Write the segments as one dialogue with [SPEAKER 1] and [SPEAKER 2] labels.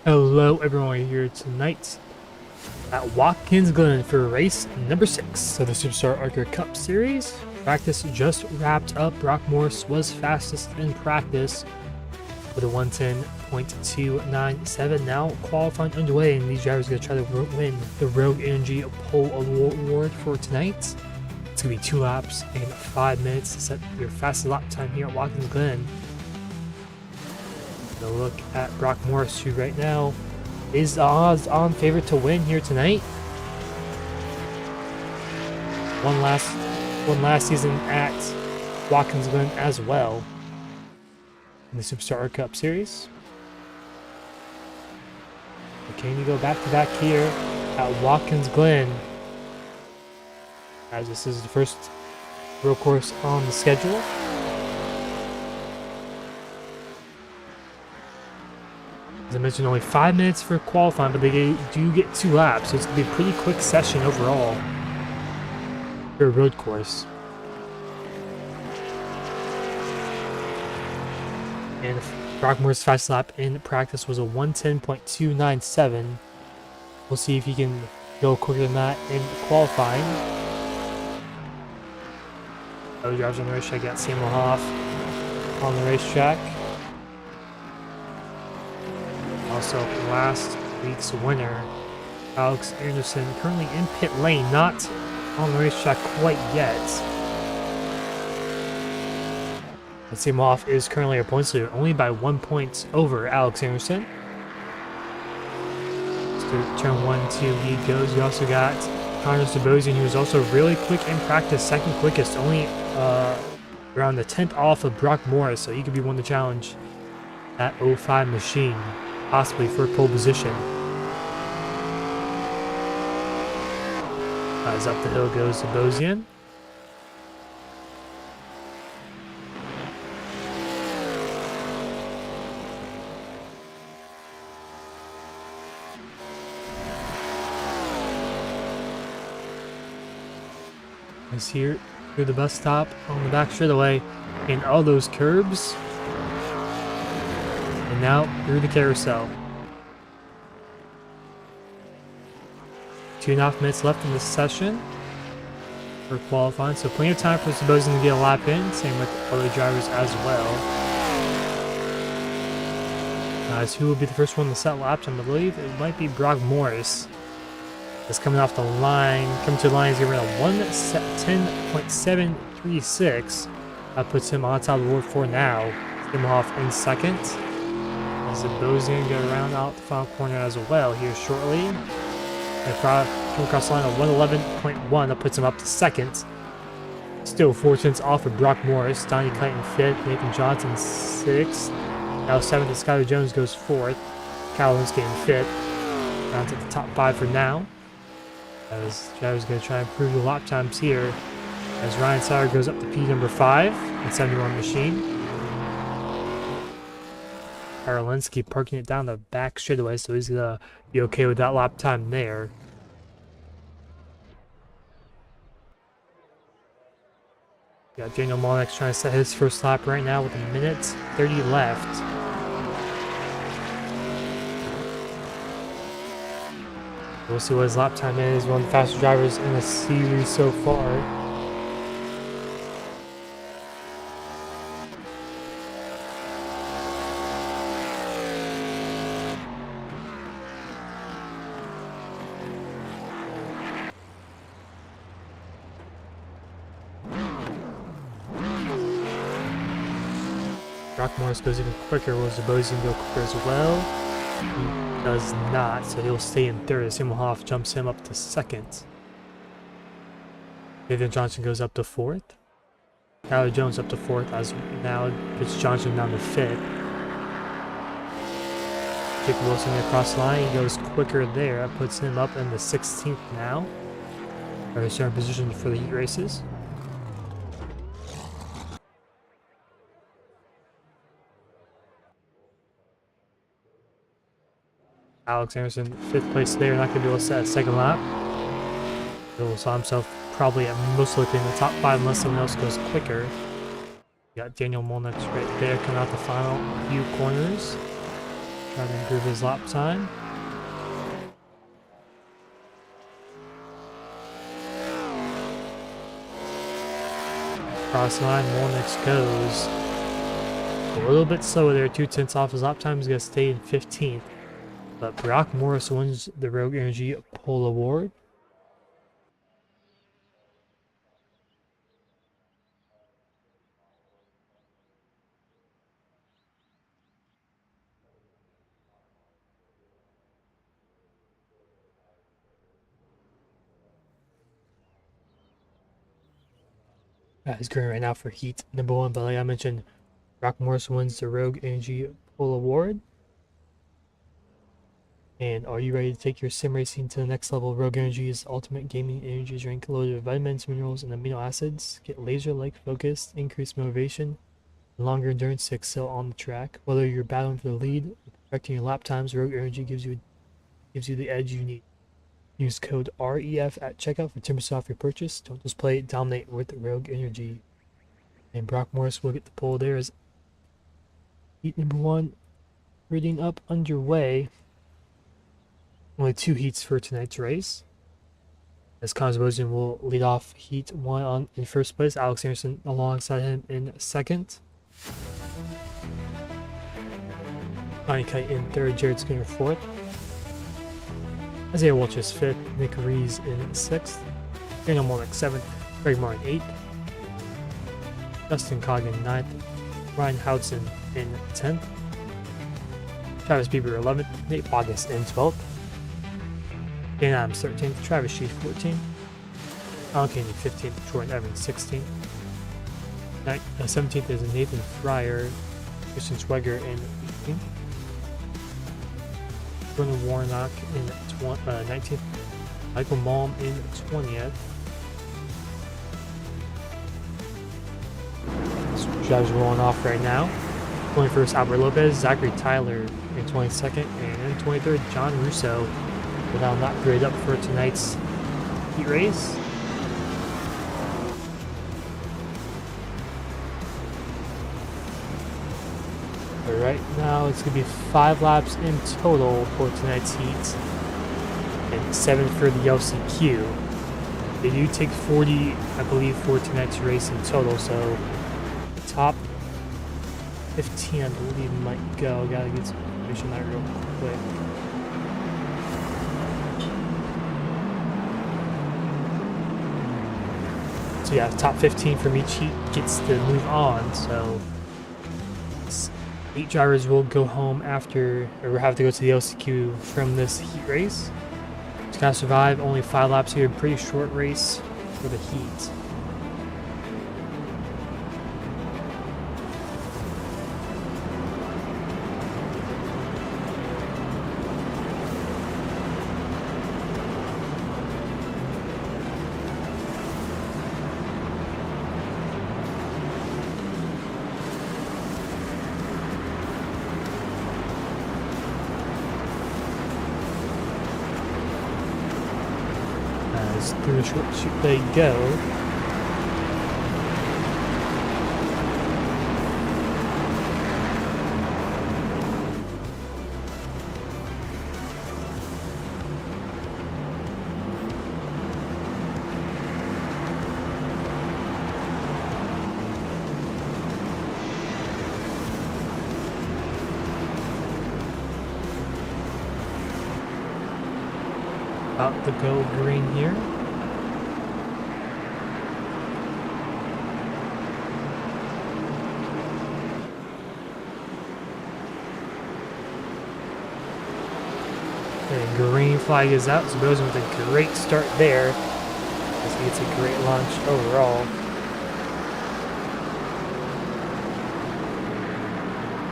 [SPEAKER 1] Hello everyone, we're here tonight at Watkins, Glen for race number 6 of the SuperStar ARCA Cup Series. Practice just wrapped up. Brock Morris was fastest in practice with a 110.297. Now qualifying underway, and these drivers are going to try to win the Rogue Energy Pole Award for tonight. It's going to be 2 laps in 5 minutes to set your fastest lap time here at Watkins Glen. A look at Brock Morris, who right now is the odds-on favorite to win here tonight. One last season at Watkins Glen as well in the SuperStar Cup Series. But can you go back to back here at Watkins Glen, as this is the first road course on the schedule? As I mentioned, only 5 minutes for qualifying, but they do get 2 laps, so it's going to be a pretty quick session overall for a road course. And Brock Moore's fastest lap in practice was a 110.297. We'll see if he can go quicker than that in qualifying. Other drivers on the racetrack got Samuel Hoff on the racetrack. Also, last week's winner, Alex Anderson, currently in pit lane, not on the racetrack quite yet. But Samuel Hoff is currently our points leader, only by 1 point over Alex Anderson. So turn 1, 2 he goes. You also got Connor Sabosian, who was also really quick in practice, second quickest, only around the 10th off of Brock Morris, so he could be one to challenge that 05 machine, possibly for pole position. As up the hill goes Sabosian. Is here through the bus stop on the back straightaway in all those curbs. And now through the carousel. 2.5 minutes left in this session for qualifying, so plenty of time for Sabosian to get a lap in. Same with other drivers as well. As who will be the first one to set lap time? I believe it might be Brock Morris. Is coming off the line, coming to the line, he's getting around 110.736. That puts him on top of the board for now. Hoff in second. As Sabosian get around out the final corner as well here shortly. And come across the line at 111.1. That puts him up to second. Still 4 tenths off of Brock Morris. Donnie Clayton fifth. Nathan Johnson sixth. Now seventh, and Skyler Jones goes fourth. Kyle Linsky in fifth. Down to the top 5 for now. As drivers going to try and improve the lap times here. As Ryan Sauer goes up to P number 5 in 71 machine. Karolinsky parking it down the back straightaway, so he's going to be okay with that lap time there. Got Daniel Molnex trying to set his first lap right now with 1:30 left. We'll see what his lap time is. One of the fastest drivers in the series so far. Brock Morris goes even quicker. Will Sabosian go quicker as well? He does not, so he'll stay in third. Samuel Hoff jumps him up to second. Nathan Johnson goes up to fourth. Tyler Jones up to fourth, as now puts Johnson down to fifth. Jake Wilson across the line, he goes quicker there. That puts him up in the 16th now. Very certain position for the heat races. Alex Anderson, 5th place there, not going to be able to set a second lap. He'll saw himself probably at most likely in the top 5 unless someone else goes quicker. You got Daniel Molnex right there coming out the final few corners. Try to improve his lap time. Cross line, Molnix goes a little bit slower there, 2/10 off his lap time. He's going to stay in 15th. But Brock Morris wins the Rogue Energy Pole Award. He's going right now for heat number 1, but like I mentioned, Brock Morris wins the Rogue Energy Pole Award. And are you ready to take your sim racing to the next level? Rogue Energy is the ultimate gaming energy drink loaded with vitamins, minerals, and amino acids. Get laser-like focus, increased motivation, and longer endurance to excel on the track. Whether you're battling for the lead or perfecting your lap times, Rogue Energy gives you the edge you need. Use code REF at checkout for 10% off your purchase. Don't just play it, dominate with Rogue Energy. And Brock Morris will get the pole there as heat number 1 reading up underway. Only 2 heats for tonight's race. As Connor Bozian will lead off heat 1 in first place. Alex Anderson alongside him in second. Connie Kite in third. Jared Skinner fourth. Isaiah Welch is fifth. Nick Rees in sixth. Daniel Molnick seventh. Greg Martin eighth. Justin Coggan ninth. Ryan Hudson in 10th. Travis Bieber 11th. Nate Bogus in 12th. Dan Adams 13th, Travis Sheaf 14th, Alan Kennedy 15th, Jordan Evans 16th, 17th is Nathan Fryer, Christian Schweger in 18th, Jordan Warnock in 19th, Michael Malm in 20th. So drivers rolling off right now. 21st, Albert Lopez, Zachary Tyler in 22nd, and in 23rd, John Russo. But I'll not grade up for tonight's heat race. But right now it's going to be 5 laps in total for tonight's heat and 7 for the LCQ. They do take 40, I believe, for tonight's race in total, so top 15 I believe might go. Gotta get some information on that real quick. So yeah, top 15 from each heat gets to move on. So 8 drivers will go home after, or have to go to the LCQ from this heat race. Just gotta survive. Only 5 laps here. Pretty short race for the heat. Through the short chute they go. About to go green here. And green flag is out, so Bozeman with a great start there. As he gets a great launch overall.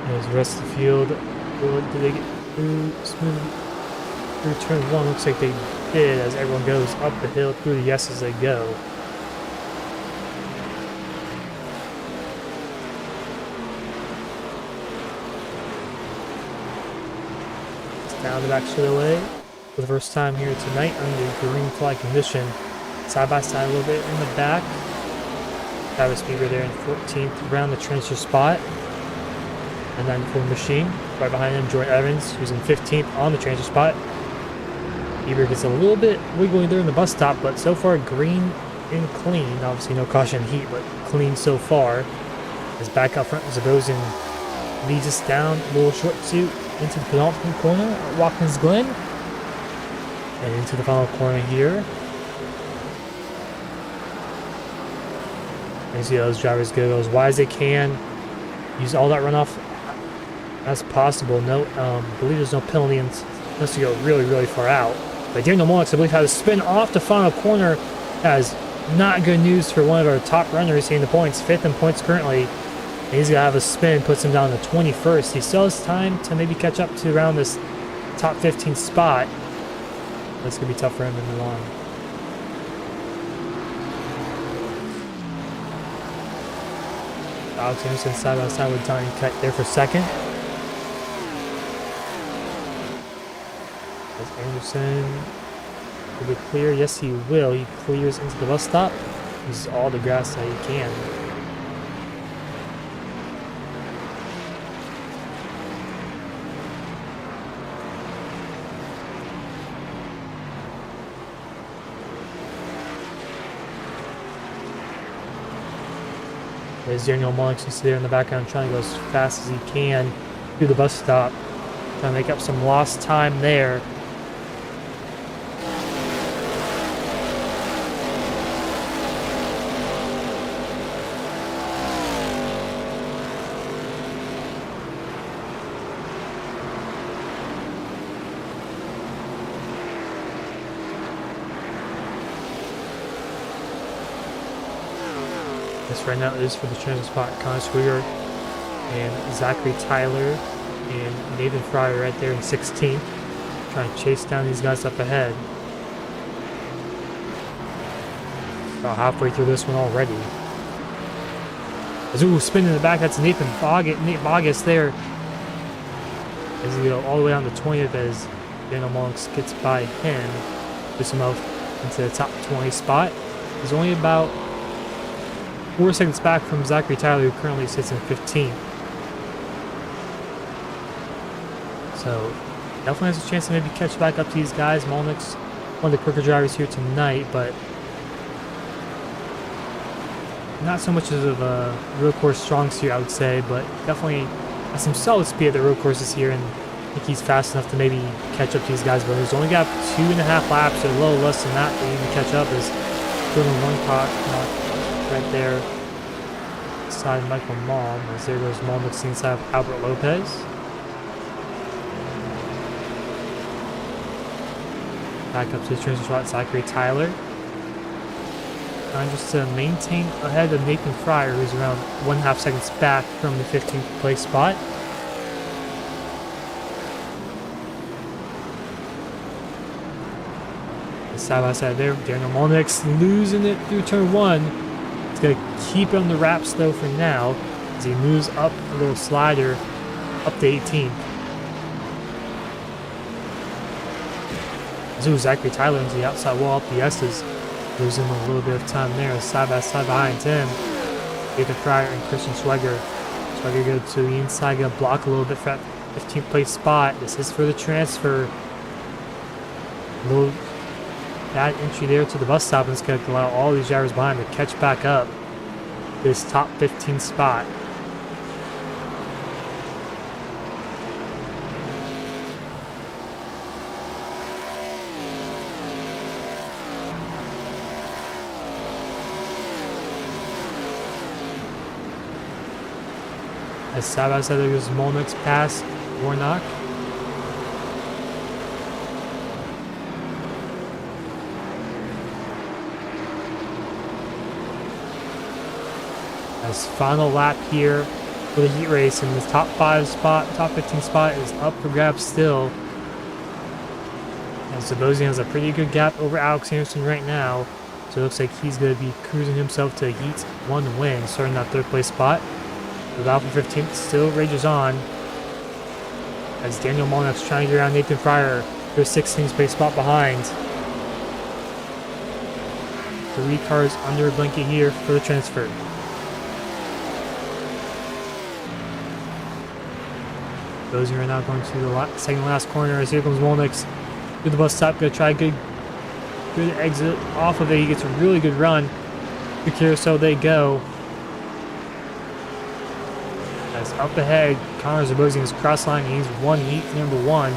[SPEAKER 1] As the rest of the field, did they get through smooth through turn 1? Looks like they did, as everyone goes up the hill through the yes as they go. Down the back straightaway for the first time here tonight under green flag condition. Side by side a little bit in the back. Travis Bieber there in 14th around the transfer spot. And then for the machine. Right behind him, Jordan Evans, who's in 15th on the transfer spot. Bieber gets a little bit wiggly there in the bus stop, but so far green and clean. Obviously no caution heat, but clean so far. As back up front, Zabosian leads us down a little short suit into the penultimate corner at Watkins Glen. And into the final corner here. And you see those drivers go as wide as they can. Use all that runoff as possible. No, I believe there's no penalty unless you go really, really far out. But Daniel Mollix, I believe, had a spin off the final corner. That is not good news for one of our top runners here in the points. 5th in points currently. And he's going to have a spin, puts him down to 21st. He still has time to maybe catch up to around this top 15 spot. That's going to be tough for him in the long. Alex Anderson side by side with Donnie Cut there for second. As Anderson will be clear. Yes, he will. He clears into the bus stop. Uses all the grass that he can. There's Daniel Mullins, you see there in the background trying to go as fast as he can through the bus stop. Trying to make up some lost time there. This right now is for the transfer spot. Connor Sweeter and Zachary Tyler and Nathan Fryer right there in 16th. Trying to chase down these guys up ahead. About halfway through this one already. Ooh, spin in the back. That's Nate Bogus there. As he go all the way down to 20th as Daniel Mullins gets by him. Puts him up into the top 20 spot. He's only about 4 seconds back from Zachary Tyler, who currently sits in 15th. So, definitely has a chance to maybe catch back up to these guys. Molnick's one of the quicker drivers here tonight, but not so much of a road course strong suit, I would say, but definitely has some solid speed at the road courses here, and I think he's fast enough to maybe catch up to these guys. But he's only got 2.5 laps, or a little less than that, to even catch up. Is doing one car right there beside Michael Malm, as there goes Malm inside of Albert Lopez. Back up to the transfer spot, Zachary Tyler. Trying just to maintain ahead of Nathan Fryer, who's around 1.5 seconds back from the 15th place spot. Side by side there, Daniel Molnick's losing it through turn 1. He's going to keep it on the wraps though for now, as he moves up a little slider up to 18th. Zoo Zachary Tyler into the outside wall up the S's, losing a little bit of time there. Side by side behind him, Nathan Fryer and Christian Swegger. Swegger go to the inside, going to block a little bit for that 15th place spot. This is for the transfer. A little bad entry there to the bus stop, and it's going to allow all these drivers behind to catch back up this top 15 spot. As side by side there goes Molnick's past Warnock. As final lap here for the heat race, and the top 5 spot, top 15 spot is up for grabs still. And Zabosian has a pretty good gap over Alex Anderson right now, so it looks like he's going to be cruising himself to a Heat 1 win, starting that 3rd place spot. The battle for 15th still rages on, as Daniel Molnick's trying to get around Nathan Fryer for a 16th place spot behind. 3 cars under a blanket here for the transfer. Bosian right now going to the second last corner as here comes Molnix through the bus stop. Gonna try a good exit off of it. He gets a really good run. Secure, so they go. As up ahead, Connor Zabosian is cross line. He's 1-8 number 1,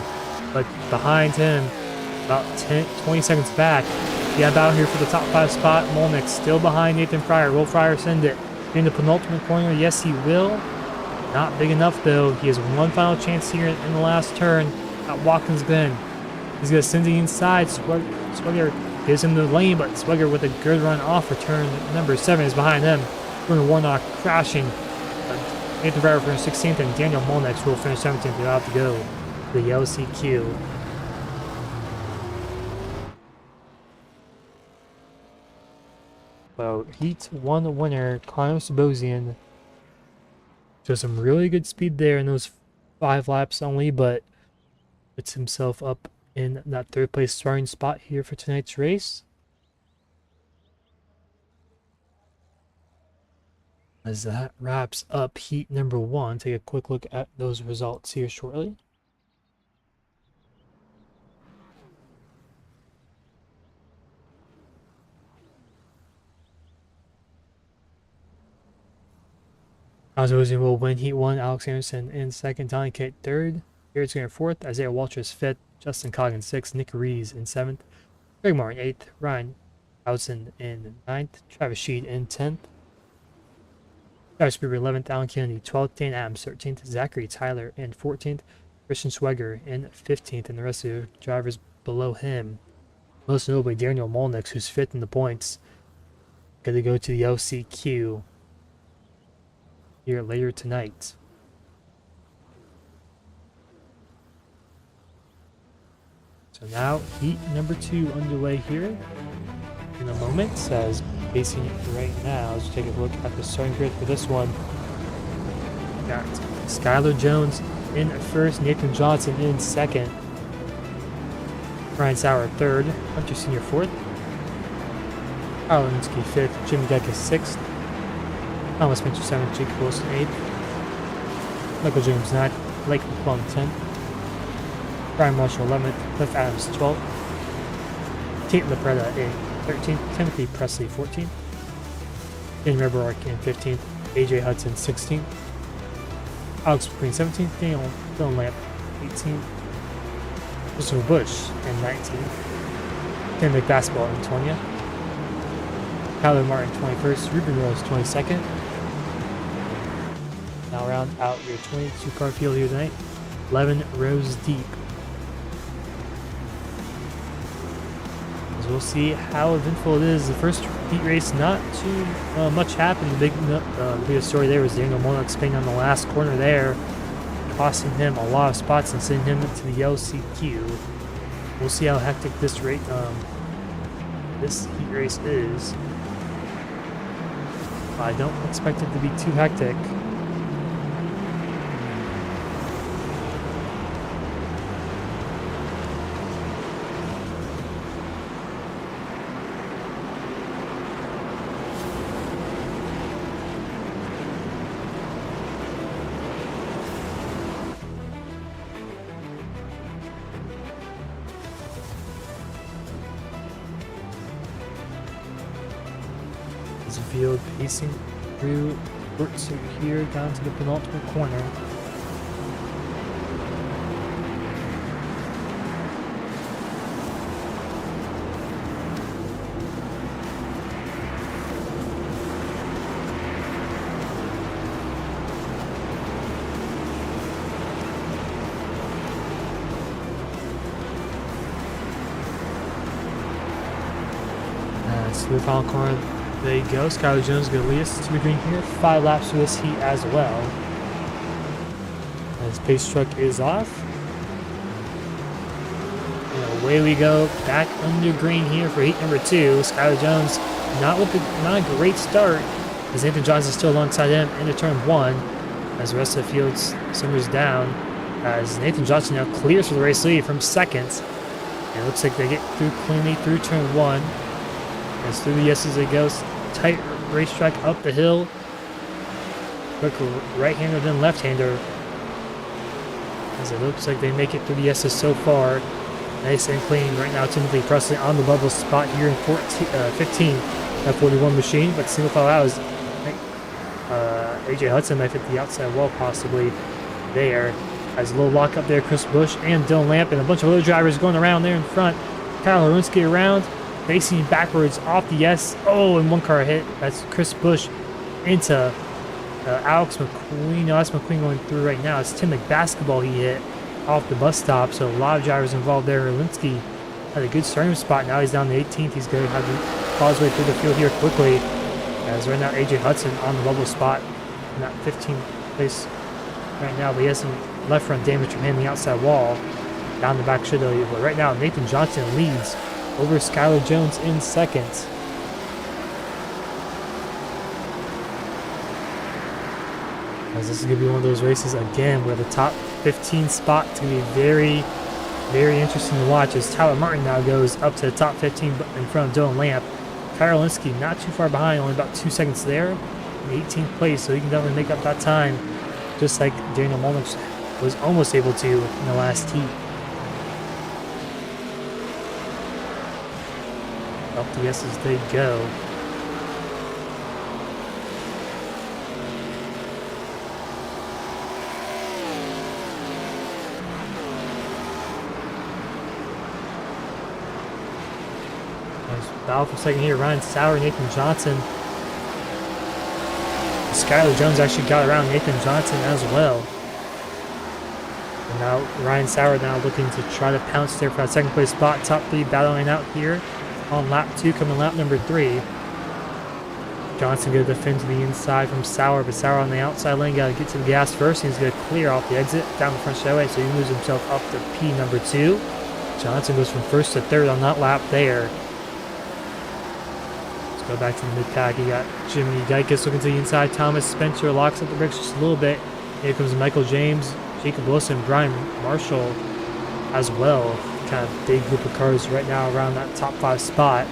[SPEAKER 1] but behind him, about 20 seconds back, yeah, out here for the top 5 spot. Molnix still behind Nathan Fryer. Will Fryer send it in the penultimate corner? Yes, he will. Not big enough though. He has one final chance here in the last turn at Watkins Glen. He's gonna send it inside. Swigger gives him the lane, but Swigger with a good run off for turn number 7 is behind him. Bruno Warnock crashing. Nathan Fryer for 16th, and Daniel Molnix will finish 17th. They'll have to go to the LCQ. So Heat 1 winner, Connor Zabosian. Shows some really good speed there in those 5 laps only, but puts himself up in that 3rd place starting spot here for tonight's race. As that wraps up heat number 1, take a quick look at those results here shortly. Oswald will win Heat 1, Alex Anderson in 2nd, Donnie Kate 3rd, Garrett Skinner 4th, Isaiah Walters 5th, Justin Coggins 6th, Nick Rees in 7th, Greg Martin 8th, Ryan Housen in 9th, Travis Sheed in 10th, Travis Bieber 11th, Alan Kennedy 12th, Dan Adams 13th, Zachary Tyler in 14th, Christian Swigger in 15th, and the rest of the drivers below him. Most notably Daniel Molnix, who's 5th in the points, going to go to the LCQ here later tonight. So now heat number 2 underway here in a moment. As pacing right now, let's take a look at the starting grid for this one. Got Skylar Jones in 1st, Nathan Johnson in 2nd, Ryan Sauer 3rd, Hunter Senior 4th, Kyle Linsky 5th, Jim Decker 6th, Thomas Spencer 7th, Jake Wilson 8th, Michael James 9th, Blake McClung 10th, Brian Marshall 11th, Cliff Adams 12th, Tate Lapretta in 13th, Timothy Presley 14th, Dan Reberark in 15th, AJ Hudson 16th, Alex McQueen 17th, Dylan Lamp 18th, Christopher Busch in 19th, Tim McBasketball in 20th, Tyler Martin 21st, Ruben Rose 22nd. Now round out your 22 car field here tonight, 11 rows deep. As we'll see how eventful it is. The first heat race, not too much happened. The biggest story there was Daniel Molnix spinning on the last corner there, costing him a lot of spots and sending him to the LCQ. We'll see how hectic this heat race is. I don't expect it to be too hectic. Field pacing through Burtsu here down to the penultimate corner. To the final corner. There you go. Skylar Jones going to lead us to the green here. 5 laps for this heat as well. As pace truck is off. And away we go. Back under green here for heat number 2. Skylar Jones not a great start, as Nathan Johnson is still alongside him into turn 1. As the rest of the field simmers down. As Nathan Johnson now clears for the race lead from 2nd. And it looks like they get through cleanly through turn 1. As through the S's it goes. Tight racetrack up the hill. Quick right-hander then left-hander. as it looks like they make it through the S's so far. Nice and clean right now. Timothy Presley on the level spot here in 15 F41 machine, but single file out is AJ Hudson might fit the outside wall possibly there. As a little lock up there, Chris Busch and Dylan Lamp and a bunch of other drivers going around there in front. Kyle Harunski around, facing backwards off the S. Oh, and one car hit. That's Chris Busch into Alex McQueen. No, that's McQueen going through right now. It's Tim McBasketball he hit off the bus stop. So a lot of drivers involved there. Harunski had a good starting spot. Now he's down to 18th. He's going to have to claw his way through the field here quickly. As right now, AJ Hudson on the bubble spot in that 15th place right now. But he has some left front damage from hitting the outside wall. Down the back should though. But right now, Nathan Johnson leads over Skylar Jones in second. As this is going to be one of those races again where the top 15 spot is going to be very, very interesting to watch as Tyler Martin now goes up to the top 15 in front of Dylan Lamp. Karolinski not too far behind, only about 2 seconds there. In 18th place, so he can definitely make up that time, just like Daniel Mulnich was almost able to in the last heat. Up the S's as they go. Battle for second here. Ryan Sauer, Nathan Johnson. Skylar Jones actually got around Nathan Johnson as well. And now Ryan Sauer now looking to try to pounce there for that second place spot. Top 3 battling out here on lap 2, coming lap number 3. Johnson going to defend to the inside from Sauer, but Sauer on the outside lane got to get to the gas first. He's going to clear off the exit down the front straightaway, so he moves himself up to P number 2. Johnson goes from first to third on that lap there. Go back to the mid-pack. You got Jimmy Geikis looking to the inside. Thomas Spencer locks up the brakes just a little bit. Here comes Michael James, Jacob Wilson, Brian Marshall as well. Kind of big group of cars right now around that top 5 spot.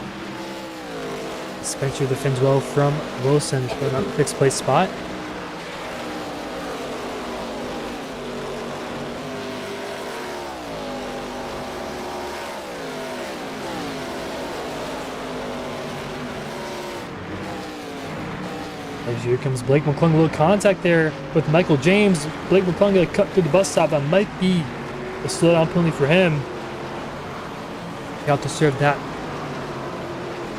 [SPEAKER 1] Spencer defends well from Wilson for that 6th place spot. Here comes Blake McClung. A little contact there with Michael James. Blake McClung going to cut through the bus stop. That might be a slowdown penalty for him. Got to serve that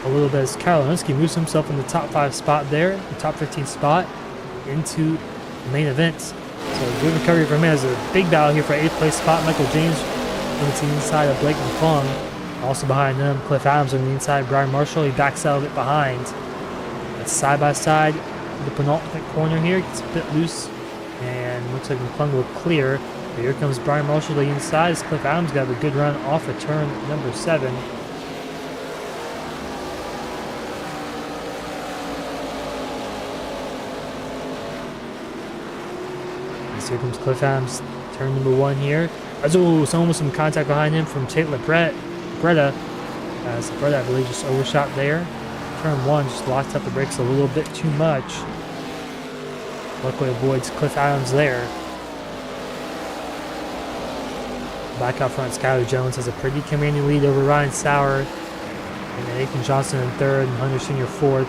[SPEAKER 1] a little bit as Karolinski moves himself in the top 5 spot there, the top 15 spot, into the main event. So good recovery for him. There's a big battle here for 8th place spot. Michael James on the inside of Blake McClung. Also behind them, Cliff Adams on the inside. Brian Marshall, he backs out a bit behind. That's side by side. The penultimate corner here gets a bit loose and looks like McClung will clear. But here comes Brian Marshall to the inside as Cliff Adams got a good run off of turn number 7. And here comes Cliff Adams, turn number 1 here. Oh, someone with some contact behind him from Tate Bretta. As Bretta, I believe, just overshot there. Turn 1 just locked up the brakes a little bit too much. Luckily avoids Cliff Adams there. Back out front, Skylar Jones has a pretty commanding lead over Ryan Sauer. And then Nathan Johnson in 3rd and Hunter Senior 4th.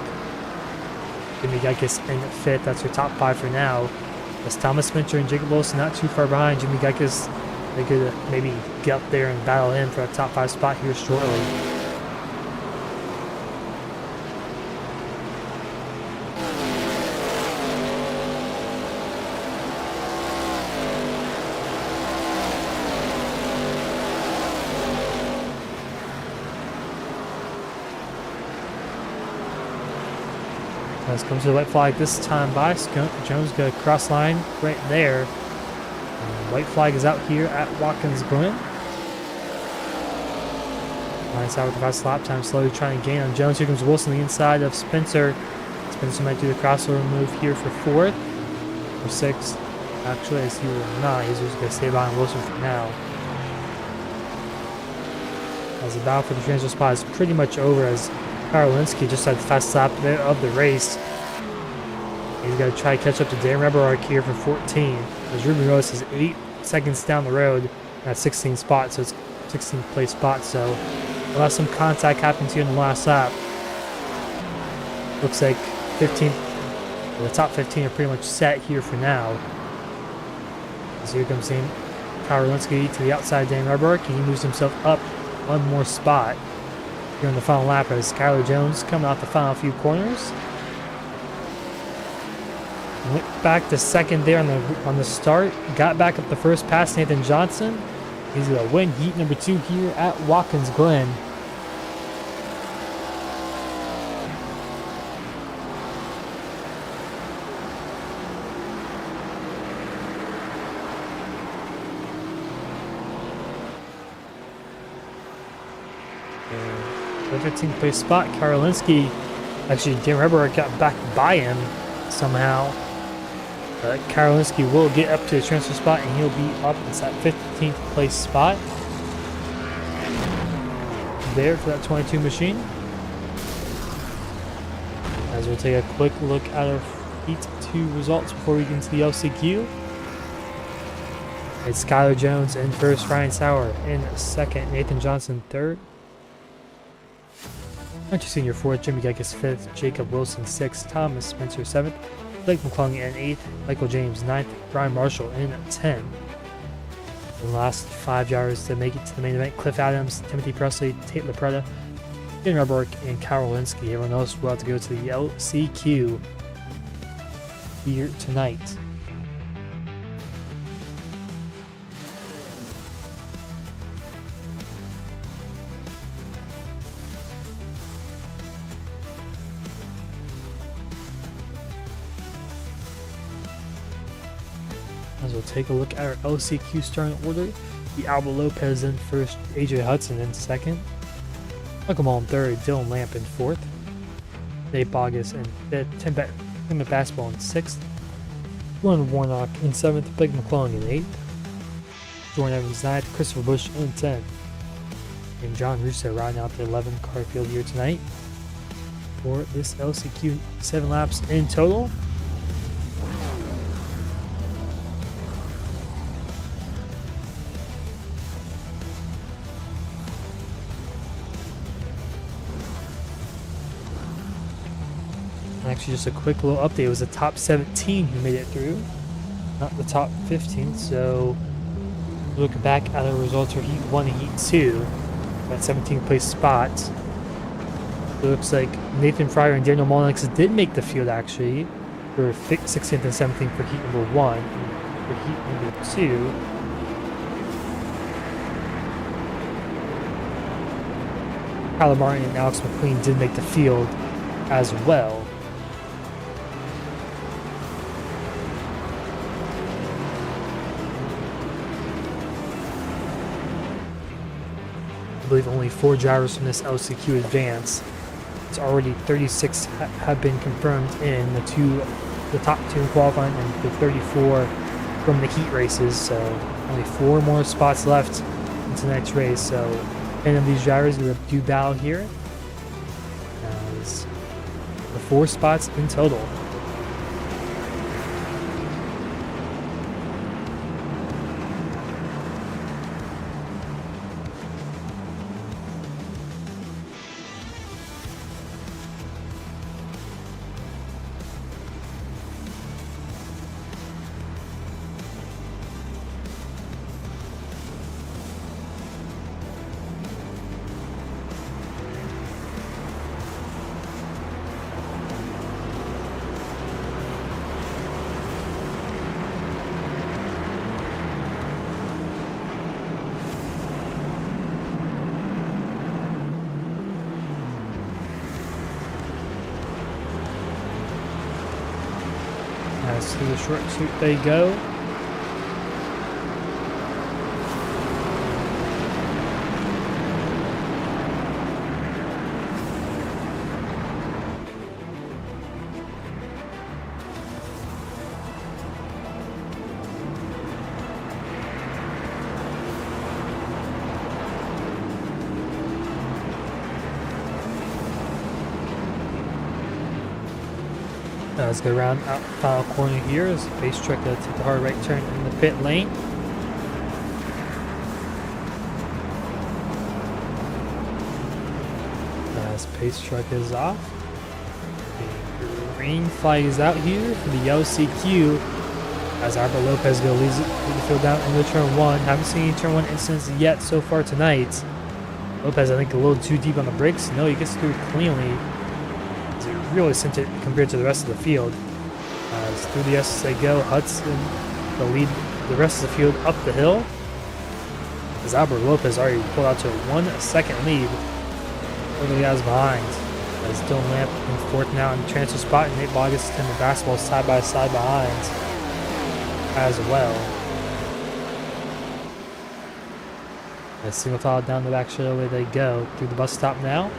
[SPEAKER 1] Jimmy Geikis in 5th. That's your top 5 for now. As Thomas Spencer and Jacob Wilson not too far behind. Jimmy Geikis, they could maybe get up there and battle him for a top 5 spot here shortly. As comes to the white flag this time by Jones, got a cross line right there. And white flag is out here at Watkins Glen. Lines out with the fast lap time, slowly trying to gain on Jones. Here comes Wilson on the inside of Spencer. Spencer might do the crossover move here for 4th or 6th. Actually, as he will not. He's just going to stay behind Wilson for now. As the battle for the transfer spot is pretty much over as Karolinski just had the fast lap of the race. He's got to try to catch up to Dan Reberark here for 14. As Ruben Rose has 8 seconds down the road at 16th spot, so it's 16th place spot. So unless some contact happens here in the last lap, looks like 15, the top 15 are pretty much set here for now. So here comes Karolinski to the outside of Dan Rubberk, and he moves himself up one more spot here in the final lap as Skylar Jones coming off the final few corners. Went back to second there on the start, got back up the first past Nathan Johnson. He's going to win heat number 2 here at Watkins Glen. The 15th place spot, Karolinski. Actually, Dan Rubberk got back by him somehow. Karolinski will get up to the transfer spot, and he'll be up. It's that 15th place spot there for that 22 machine. As we'll take a quick look at our Heat 2 results before we get into the LCQ. It's Skylar Jones in first, Ryan Sauer in second, Nathan Johnson third, Hunter Senior fourth, Jimmy Gekas fifth, Jacob Wilson sixth, Thomas Spencer seventh, Blake McClung in 8th, Michael James 9th, Brian Marshall in 10th. The last 5 drivers to make it to the main event: Cliff Adams, Timothy Presley, Tate LaPretta, Dan Rubberk, and Karolinski. Everyone else will have to go to the LCQ here tonight. As we'll take a look at our LCQ starting order. The Alba Lopez in first, AJ Hudson in second, Michael Mull in third, Dylan Lamp in fourth, Nate Bogus in fifth, Tim Basketball in sixth, Glenn Warnock in seventh, Blake McClung in eighth, Jordan Evans ninth, Christopher Busch in 10th, and John Russo riding out the 11 car field here tonight for this LCQ. 7 laps in total. Actually, just a quick little update. It was the top 17 who made it through, not the top 15. So, looking back at the results for Heat 1 and Heat 2, that 17th place spot. It looks like Nathan Fryer and Daniel Molnix did make the field actually for 16th and 17th for Heat number 1. And for Heat number 2, Kyler Martin and Alex McQueen did make the field as well. I believe only 4 drivers from this LCQ advance. It's already 36 have been confirmed in the top 2 in qualifying, and the 34 from the heat races. So only 4 more spots left in tonight's race. So 10 of these drivers will do battle here. As the 4 spots in total. As to the short suit they go. Let's go around out final corner here as the base truck takes the hard right turn in the pit lane. Last pace truck is off. The green flag is out here for the yellow CQ as Albert Lopez goes lead the field down into turn 1. Haven't seen any turn 1 incidents yet so far tonight. Lopez, I think, a little too deep on the brakes. No, he gets through cleanly. He really sent it compared to the rest of the field. As through the S they go, Hudson will lead the rest of the field up the hill. As Albert Lopez already pulled out to a 1 second lead over the guys behind. As Dylan Lamp in 4th now in the transfer spot, and Nate Bogus and the basketball side by side behind as well. A single tile down the back straightaway they go through the bus stop now.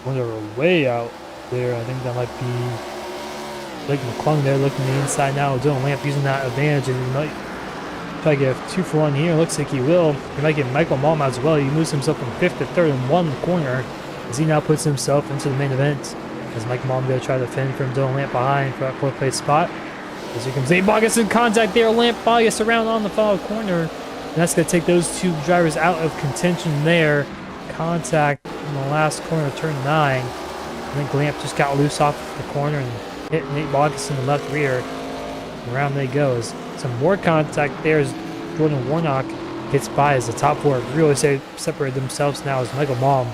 [SPEAKER 1] They're way out there. I think that might be Blake McClung there looking the inside now. Dylan Lamp using that advantage, and he might try to get a 2-for-1 here. Looks like he will. He might get Michael Malm as well. He moves himself from 5th to 3rd and 1 in the corner as he now puts himself into the main event. As Michael Malm going to try to defend from Dylan Lamp behind for that 4th place spot. As here comes Nate Bogus in contact there. Lamp Bogus around on the foul corner. And that's going to take those two drivers out of contention there. Contact in the last corner of turn 9. I think Lamp just got loose off the corner and hit Nate Bogus in the left rear. Around they go. As some more contact there as Jordan Warnock gets by as the top 4 really separate themselves now as Michael Malm.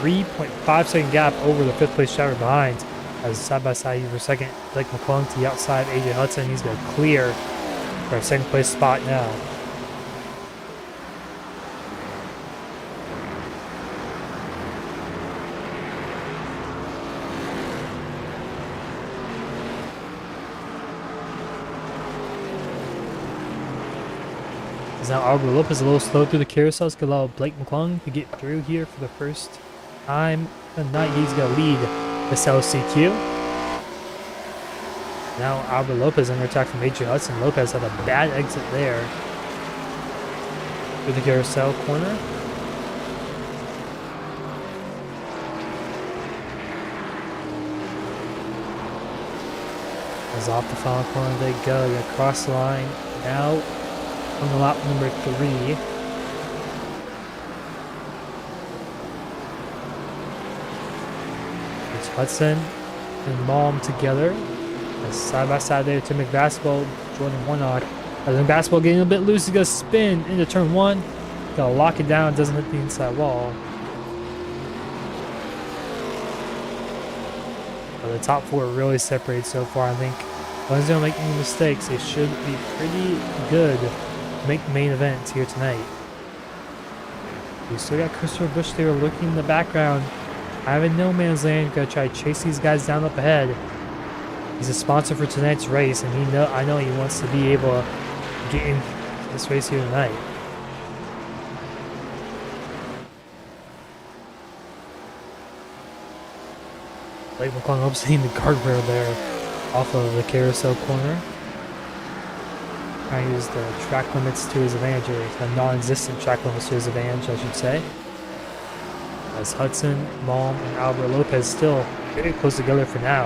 [SPEAKER 1] 3.5 second gap over the 5th place driver behind. As side by side for second, Blake McClung to the outside, AJ Hudson. He's going to clear for a 2nd place spot now. Now Albert Lopez a little slow through the carousels. Gonna allow Blake McClung to get through here for the first time tonight. He's gonna lead this LCQ. Now Albert Lopez under attack from AJ Hudson. Lopez had a bad exit there through the carousel corner. As off the final corner they go. They cross the line now. On the lap number 3. It's Hudson and Malm together. As side by side there to McBasketball, Jordan Warnock. As McBasketball getting a bit loose, he's gonna spin into turn 1. Gotta lock it down, doesn't hit the inside wall. But the top 4 really separated so far. I think as long as they don't make any mistakes, they should be pretty good. Make the main event here tonight. We still got Christopher Busch there looking in the background. Having no man's land, gonna try to chase these guys down up ahead. He's a sponsor for tonight's race, and I know he wants to be able to get in this race here tonight. Blake McClung upsetting the guardrail there off of the carousel corner. Trying to use the track limits to his advantage, or the non-existent track limits to his advantage, I should say. As Hudson, Malm, and Albert Lopez still very close together for now.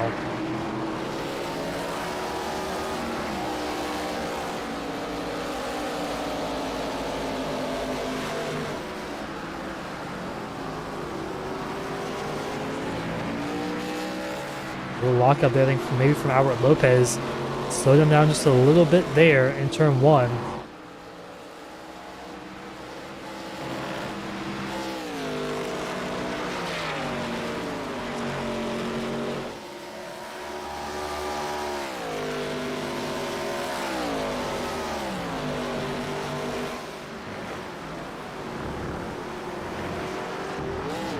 [SPEAKER 1] A little lock up there, I think, maybe from Albert Lopez. Slow them down just a little bit there in turn 1.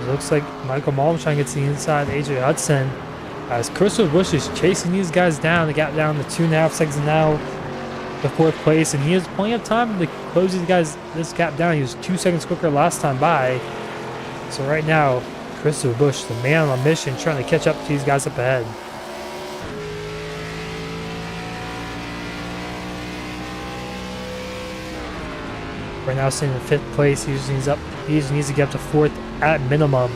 [SPEAKER 1] It looks like Michael Malm trying to get to the inside. AJ Hudson. As Christopher Busch is chasing these guys down. They got down to 2.5 seconds now to 4th place, and he has plenty of time to close these guys this gap down. He was 2 seconds quicker last time by. So right now, Christopher Busch, the man on a mission, trying to catch up to these guys up ahead. Right now, sitting in 5th place. He just needs to get up to 4th at minimum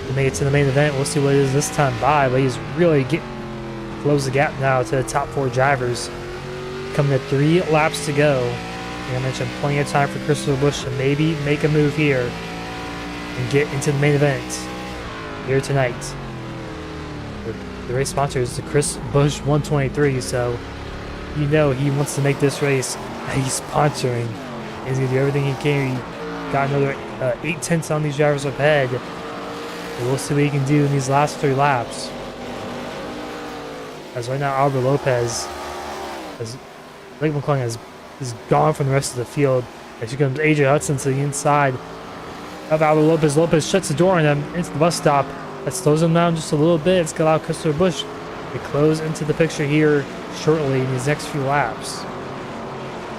[SPEAKER 1] to make it to the main event. We'll see what it is this time by, but he's really close the gap now to the top 4 drivers. Coming to 3 laps to go. Like I mentioned, plenty of time for Christopher Busch to maybe make a move here and get into the main event here tonight. The race sponsor is the Chris Busch 123, so you know he wants to make this race. He's sponsoring. He's going to do everything he can. He got another 8/10 on these drivers up ahead. And we'll see what he can do in these last 3 laps. As right now, Albert Lopez, Blake McClung is gone from the rest of the field. As here comes AJ Hudson to the inside of Albert Lopez. Lopez shuts the door on him into the bus stop. That slows him down just a little bit. It's going to allow Christopher Busch to close into the picture here shortly in these next few laps.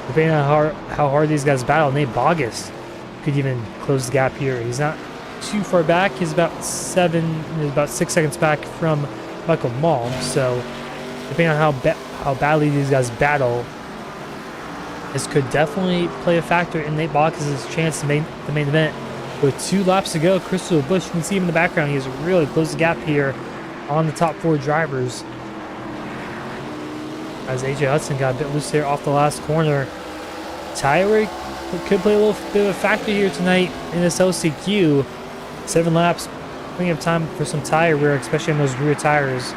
[SPEAKER 1] Depending on how hard these guys battle, Nate Bogus could even close the gap here. He's not too far back. He's about 6 seconds back from Michael Malm. So depending on how badly these guys battle, this could definitely play a factor in Nate Bogus' chance to make the main event. With 2 laps to go, Christopher Busch, you can see him in the background. He has really closed the gap here on the top 4 drivers. As AJ Hudson got a bit loose there off the last corner. Tire wear could play a little bit of a factor here tonight in this LCQ. 7 laps, plenty of time for some tire wear, especially on those rear tires.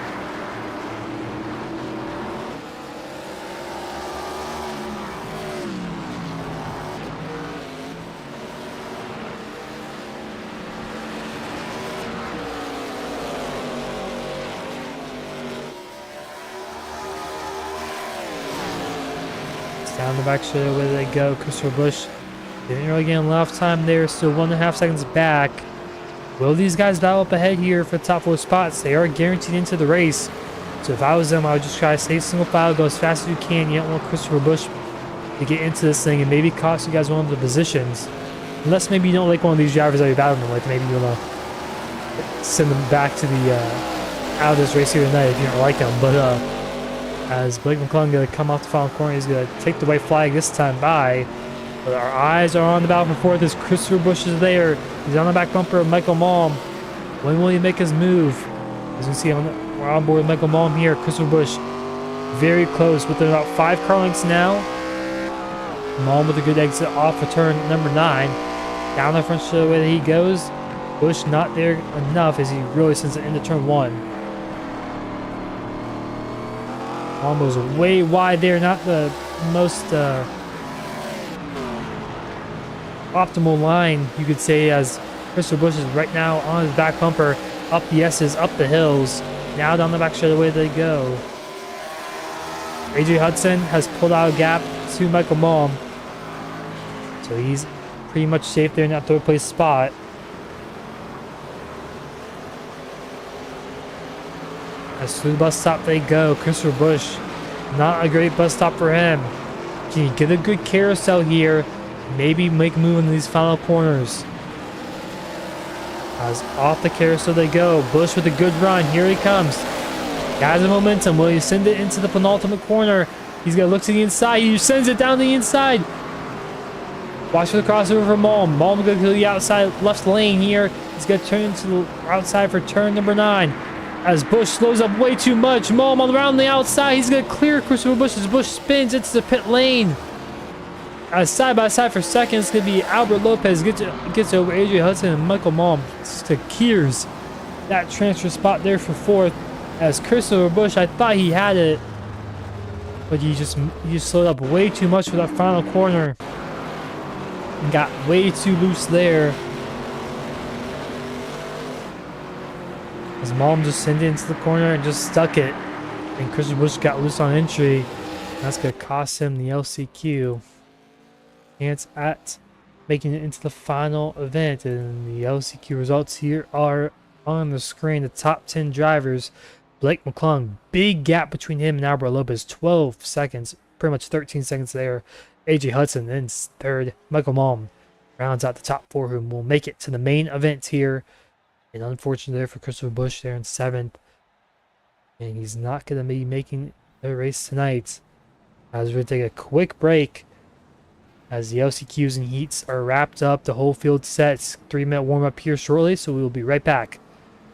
[SPEAKER 1] Down the back straight away they go. Christopher Busch didn't really get enough time there, still 1.5 seconds back. Will these guys battle up ahead here for the top 4 spots? They are guaranteed into the race. So if I was them, I would just try to stay single file, go as fast as you can. You don't want Christopher Busch to get into this thing and maybe cost you guys one of the positions. Unless maybe you don't like one of these drivers that you're battling with. Maybe you want to send them back to the out of this race here tonight if you don't like them. But as Blake McClung going to come off the final corner, he's going to take the white flag this time by. But our eyes are on the battle for 4th as Christopher Busch is there. He's on the back bumper of Michael Malm. When will he make his move? As you can see, we're on board with Michael Malm here. Christopher Busch very close, within about 5 car lengths now. Malm with a good exit off of turn number 9. Down the front straightaway that he goes. Busch not there enough as he really sends it into turn 1. Malm was way wide there, not the most optimal line, you could say, as Christopher Busch is right now on his back bumper, up the S's, up the hills. Now down the back straightaway they go. AJ Hudson has pulled out a gap to Michael Malm, so he's pretty much safe there in that 3rd place spot. As through the bus stop they go. Christopher Busch, not a great bus stop for him. Can you get a good carousel here? Maybe make a move in these final corners. As off the carousel they go. Busch with a good run. Here he comes. Has the momentum. Will he send it into the penultimate corner? He's going to look to the inside. He sends it down the inside. Watch for the crossover for Malm. Malm going to go to the outside left lane here. He's going to turn to the outside for turn number 9. As Busch slows up way too much. Malm around the outside. He's going to clear Christopher Busch as Busch spins into the pit lane. As side by side for second, it's going to be Albert Lopez gets over AJ Hudson and Michael Malm. Secures that transfer spot there for 4th. As Christopher Busch, I thought he had it, but he just slowed up way too much for that final corner and got way too loose there. As Malm just sent it into the corner and just stuck it. And Christopher Busch got loose on entry. That's going to cost him the LCQ. Chance at making it into the final event. And the LCQ results here are on the screen. The top 10 drivers. Blake McClung, big gap between him and Albert Lopez. 12 seconds. Pretty much 13 seconds there. AJ Hudson in 3rd. Michael Malm rounds out the top 4 who will make it to the main event here. And unfortunately there for Christopher Busch there in 7th. And he's not going to be making the race tonight. As we're going to take a quick break. As the LCQs and heats are wrapped up. The whole field sets. 3-minute warm-up here shortly. So we will be right back.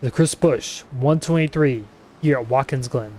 [SPEAKER 1] The Chris Busch 123 here at Watkins Glen.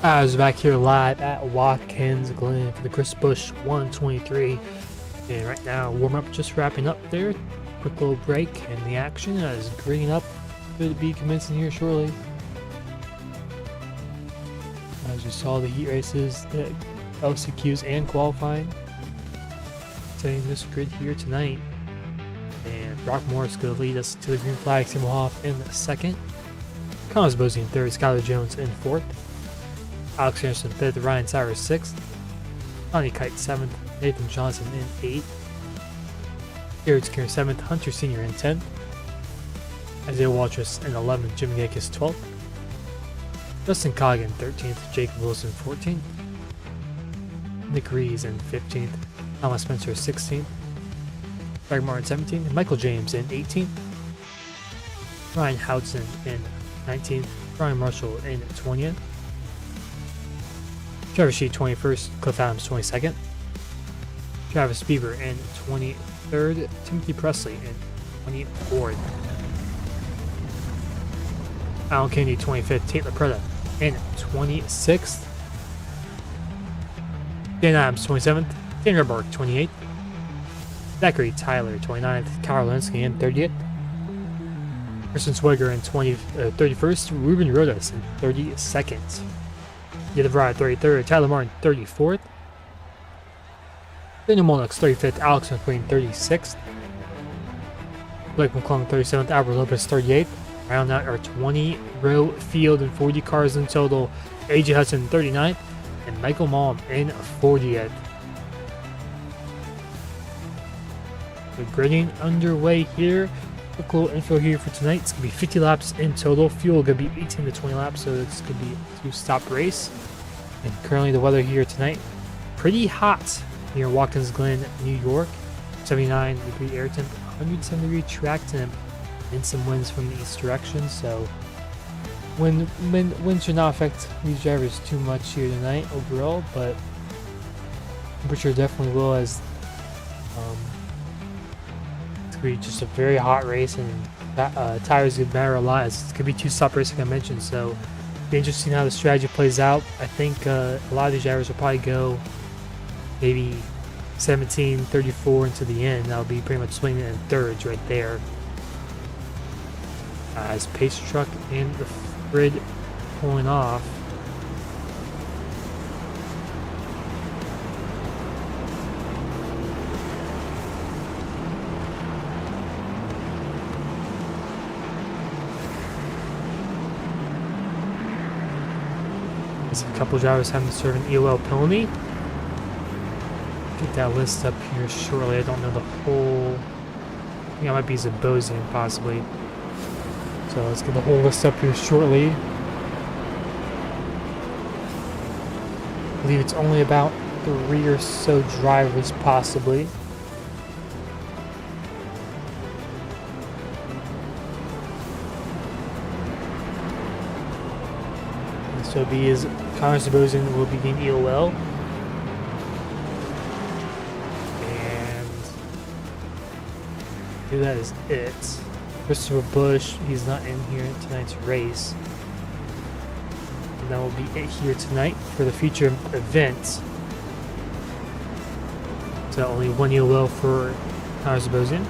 [SPEAKER 1] I was back here live at Watkins Glen for the Chris Busch 123, and right now warm-up just wrapping up there. Quick little break in the action as greening up could be commencing here shortly. As you saw, the heat races, the LCQs and qualifying setting this grid here tonight, and Brock Morris going to lead us to the green flag. Tim Hoff in second, Connors Bosey in third, Skylar Jones in fourth, Alex Anderson 5th, Ryan Cyrus 6th, Johnny Kite 7th, Nathan Johnson in 8th, Jared Skinner 7th, Hunter Sr. in 10th, Isaiah Waltrus in 11th, Jim Yakis 12th, Justin Coggin 13th, Jacob Wilson 14th, Nick Rees in 15th, Thomas Spencer 16th, Greg Martin 17th, Michael James in 18th, Ryan Houtzen in 19th, Brian Marshall in 20th, Trevor Sheet 21st, Cliff Adams 22nd, Travis Bieber in 23rd, Timothy Presley in 24th, Alan Kennedy 25th, Tate LaPretta in 26th, Dan Adams 27th, Dan Rebark 28th, Zachary Tyler 29th, Kyle Linsky in 30th, Kristen Swigger in 31st, Ruben Rodas in 32nd, Yadav Ride 33rd, Tyler Martin 34th, Daniel Molnix 35th, Alex McQueen 36th, Blake McClung 37th, Albert Lopez 38th. Round out our 20-row field and 40 cars in total. AJ Hudson 39th and Michael Malm in 40th. The gridding underway here. Quick little info here for tonight. It's going to be 50 laps in total. Fuel going to be 18 to 20 laps, so it's going to be a two-stop race. And currently the weather here tonight, pretty hot near Watkins Glen, New York. 79 degree air temp, 110-degree track temp and some winds from the east direction, so wind should not affect these drivers too much here tonight overall, but temperature definitely will, as it's going to be just a very hot race, and tires could matter a lot. It's going to be two-stop racing, like I mentioned, so it'll be interesting how the strategy plays out. I think a lot of these drivers will probably go maybe 17, 34 into the end. That'll be pretty much swinging in thirds right there. As Pace Truck and the grid pulling off. There's a couple drivers having to serve an EOL penalty. Get that list up here shortly. I don't know the whole. I think that might be Zabosian possibly. So let's get the whole list up here shortly. I believe it's only about 3 or so drivers possibly. And so B is Connor Zabosian will be getting EOL. And I think that is it. Christopher Busch, he's not in here in tonight's race. And that will be it here tonight for the feature event. So only one EOL for Connor Zabosian.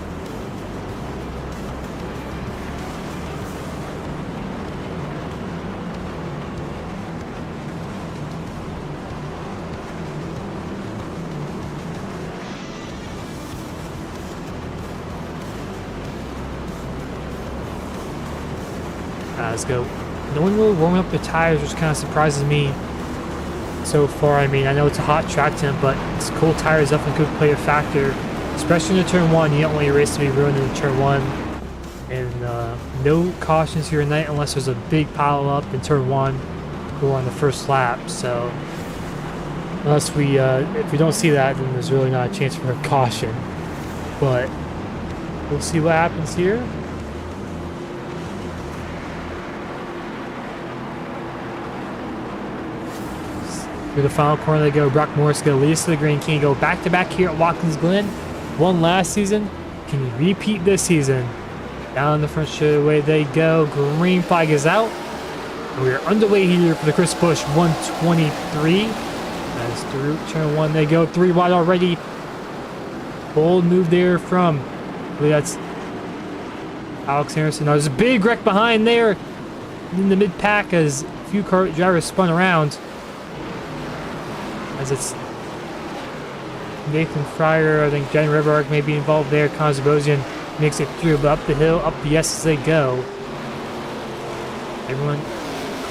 [SPEAKER 1] Let's go. No one really warming up their tires, which kind of surprises me so far. I mean, I know it's a hot track temp, but it's cold tires definitely could play a factor, especially in the turn one. You don't want your race to be ruined in turn one. And no cautions here tonight unless there's a big pile up in turn one or on the first lap. So unless we, if we don't see that, then there's really not a chance for a caution. But we'll see what happens here. Through the final corner they go. Brock Morris go lead us to the green. Can he go back-to-back here at Watkins Glen? Won last season. Can he repeat this season? Down the front straightaway they go. Green flag is out. And we are underway here for the Chris Busch 123. As through turn one they go. 3 wide already. Bold move there from, I believe that's Alex Harrison. Now, there's a big wreck behind there in the mid-pack as a few car drivers spun around. As it's Nathan Fryer, I think Jen Riverark may be involved there. Connor Zabosian makes it through, but up the hill, up the S as they go. Everyone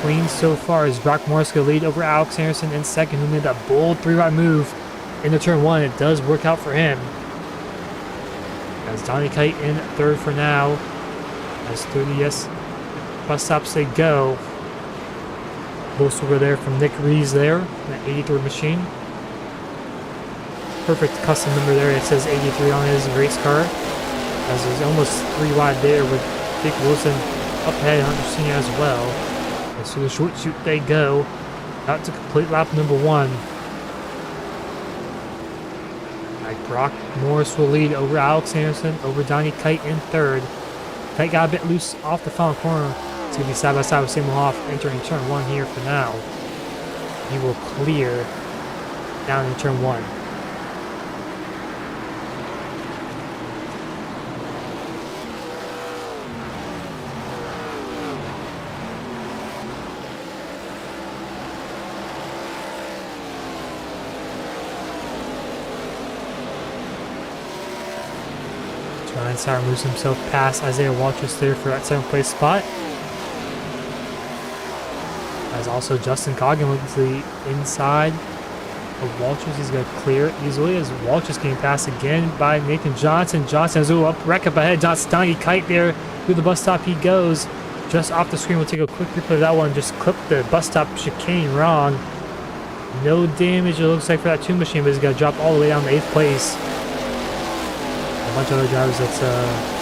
[SPEAKER 1] clean so far as Brock Morris going to lead over Alex Harrison in second, who made that bold 3-wide move into turn one. It does work out for him. As Donnie Kite in third for now. As through the S bus stops they go. Close over there from Nick Rees there, that 83 machine. Perfect custom number there. It says 83 on his race car. As there's almost 3 wide there with Dick Wilson up ahead, Hunter Senior as well. And so the short shoot they go. Out to complete lap number 1. Like Brock Morris will lead over Alex Anderson, over Donnie Kite in third. Kite got a bit loose off the final corner. It's going to be side by side with Sam Hoff entering turn 1 here for now. He will clear down in turn 1. Ryan Sauer moves himself past Isaiah Walters there for that 7th place spot. As also Justin Coggin looking to the inside of Walters. He's going to clear it easily as Walters getting passed again by Nathan Johnson. Johnson has a wreck up ahead. Johnson Donnie Kite there through the bus stop. He goes just off the screen. We'll take a quick replay of that one. Just clipped the bus stop chicane wrong. No damage it looks like for that 2 machine, but he's got to drop all the way down to 8th place. bunch of other drivers. That's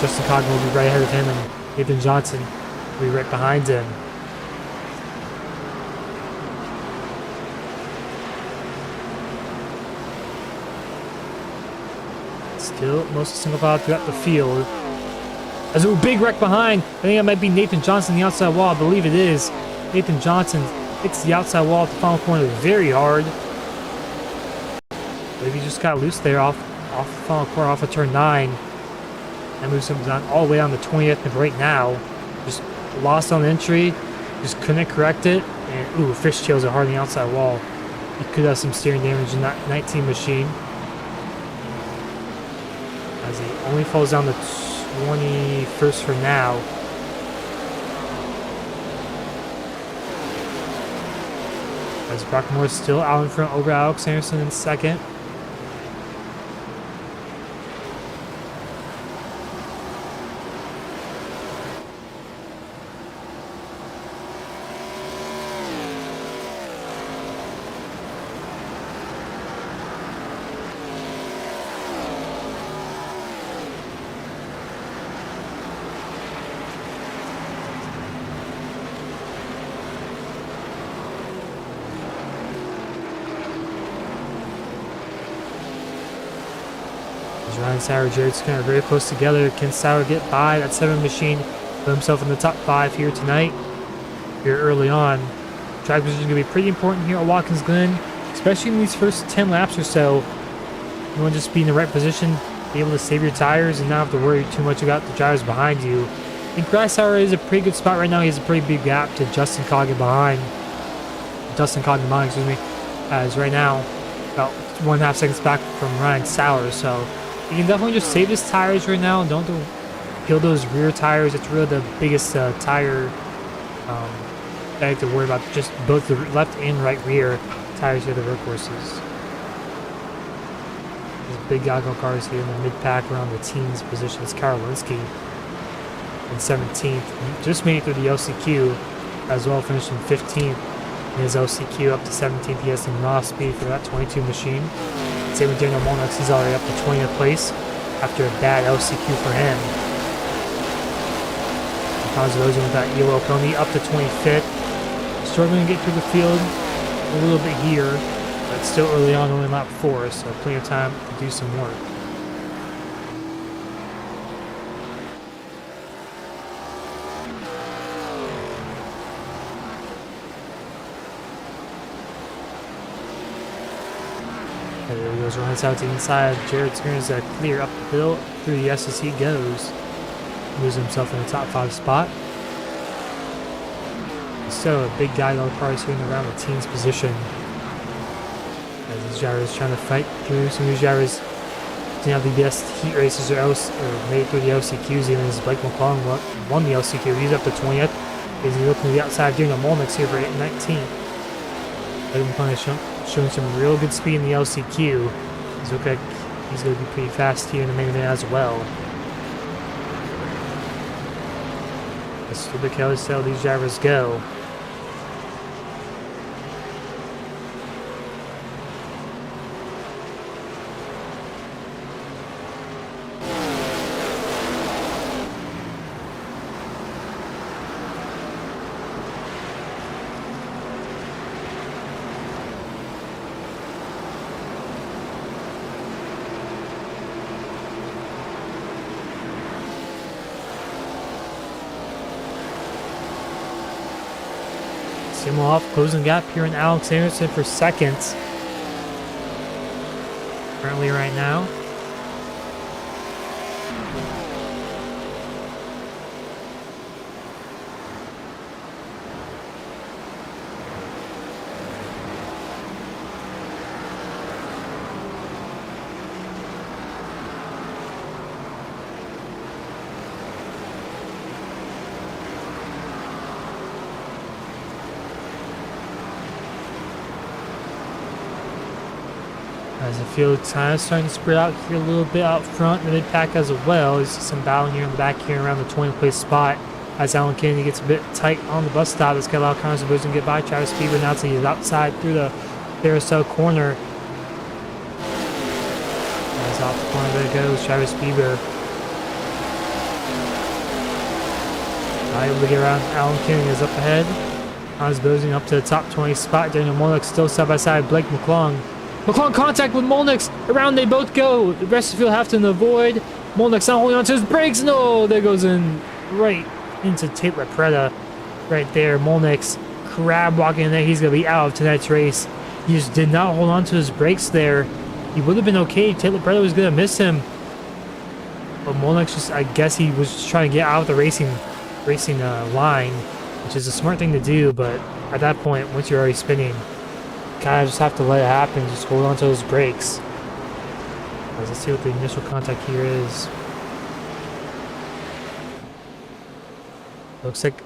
[SPEAKER 1] Justin Cogman will be right ahead of him, and Nathan Johnson will be right behind him. Still mostly single file throughout the field. There's a big wreck behind. I think that might be Nathan Johnson, the outside wall. I believe it is. Nathan Johnson hits the outside wall at the final corner very hard. Maybe he just got loose there off the final corner, off of turn 9. That moves him down all the way on the 20th, and right now, just lost on entry, just couldn't correct it, and ooh, fishtails are hard on the outside wall. He could have some steering damage in that 19 machine. As he only falls down the 21st for now. As Brock Moore still out in front over Alex Anderson in second. Ryan Sauer, Jared Skinner very close together. Can Sauer get by that 7 machine? Put himself in the top 5 here tonight. Here early on. Track position is going to be pretty important here at Watkins Glen, especially in these first 10 laps or so. You want to just be in the right position, be able to save your tires, and not have to worry too much about the drivers behind you. I think Bryce Sauer is a pretty good spot right now. He has a pretty big gap to Justin Cogman behind. As right now, about 1.5 seconds back from Ryan Sauer. So you can definitely just save his tires right now. Don't kill those rear tires. It's really the biggest tire that I have to worry about. Just both the left and right rear tires here, the workhorses. There's big ARCA Cars here in the mid-pack around the teens position. It's Karolinski in 17th. Just made it through the LCQ as well, finishing 15th in his LCQ up to 17th. He has some raw speed for that 22 machine. Same with Daniel Molnix, he's already up to 20th place after a bad LCQ for him. Cons Rosen with that yellow pony up to 25th. Struggling to get through the field a little bit here, but still early on, only lap 4, so plenty of time to do some work. There he goes, runs out to the inside. Jared Skinner's clear up the hill through the S as he goes. Moves himself in the top 5 spot. So a big guy though, probably swinging around the team's position. As these drivers trying to fight through. Some of these drivers didn't have the best heat races or made it through the LCQs. Even as Blake McClung won the LCQ. He's up to 20th. He's looking to the outside, doing a Molnix here for 19th. Blake McClung is showing some real good speed in the LCQ. He's going to be pretty fast here in the main event as well. Let's see how these drivers go. Simulov closing the gap here in Alex Anderson for seconds. Currently right now. As the field time is starting to spread out here a little bit out front, the mid-pack as well. There's some battling here in the back here around the 20th place spot. As Alan Kennedy gets a bit tight on the bus stop, it's got a lot of cars to get by. Travis Bieber now to the outside through the carousel corner. As Top corner, there goes Travis Bieber. Not able to get around. Alan King is up ahead. Connors Bosing up to the top 20 spot. Daniel Molnick still side by side. Blake McClung. McClung contact with Molnick. Around they both go. The rest of the field have to avoid. Molnick's not holding on to his brakes. No, there goes in right into Tate Lapretta. Right there. Molnick's crab walking in there. He's going to be out of tonight's race. He just did not hold on to his brakes there. He would have been okay. Tate Lapretta was going to miss him. But Molnick's just, I guess he was just trying to get out of the racing line, which is a smart thing to do, but at that point, once you're already spinning, kind of just have to let it happen. Just hold on to those brakes. Let's see what the initial contact here is. Looks like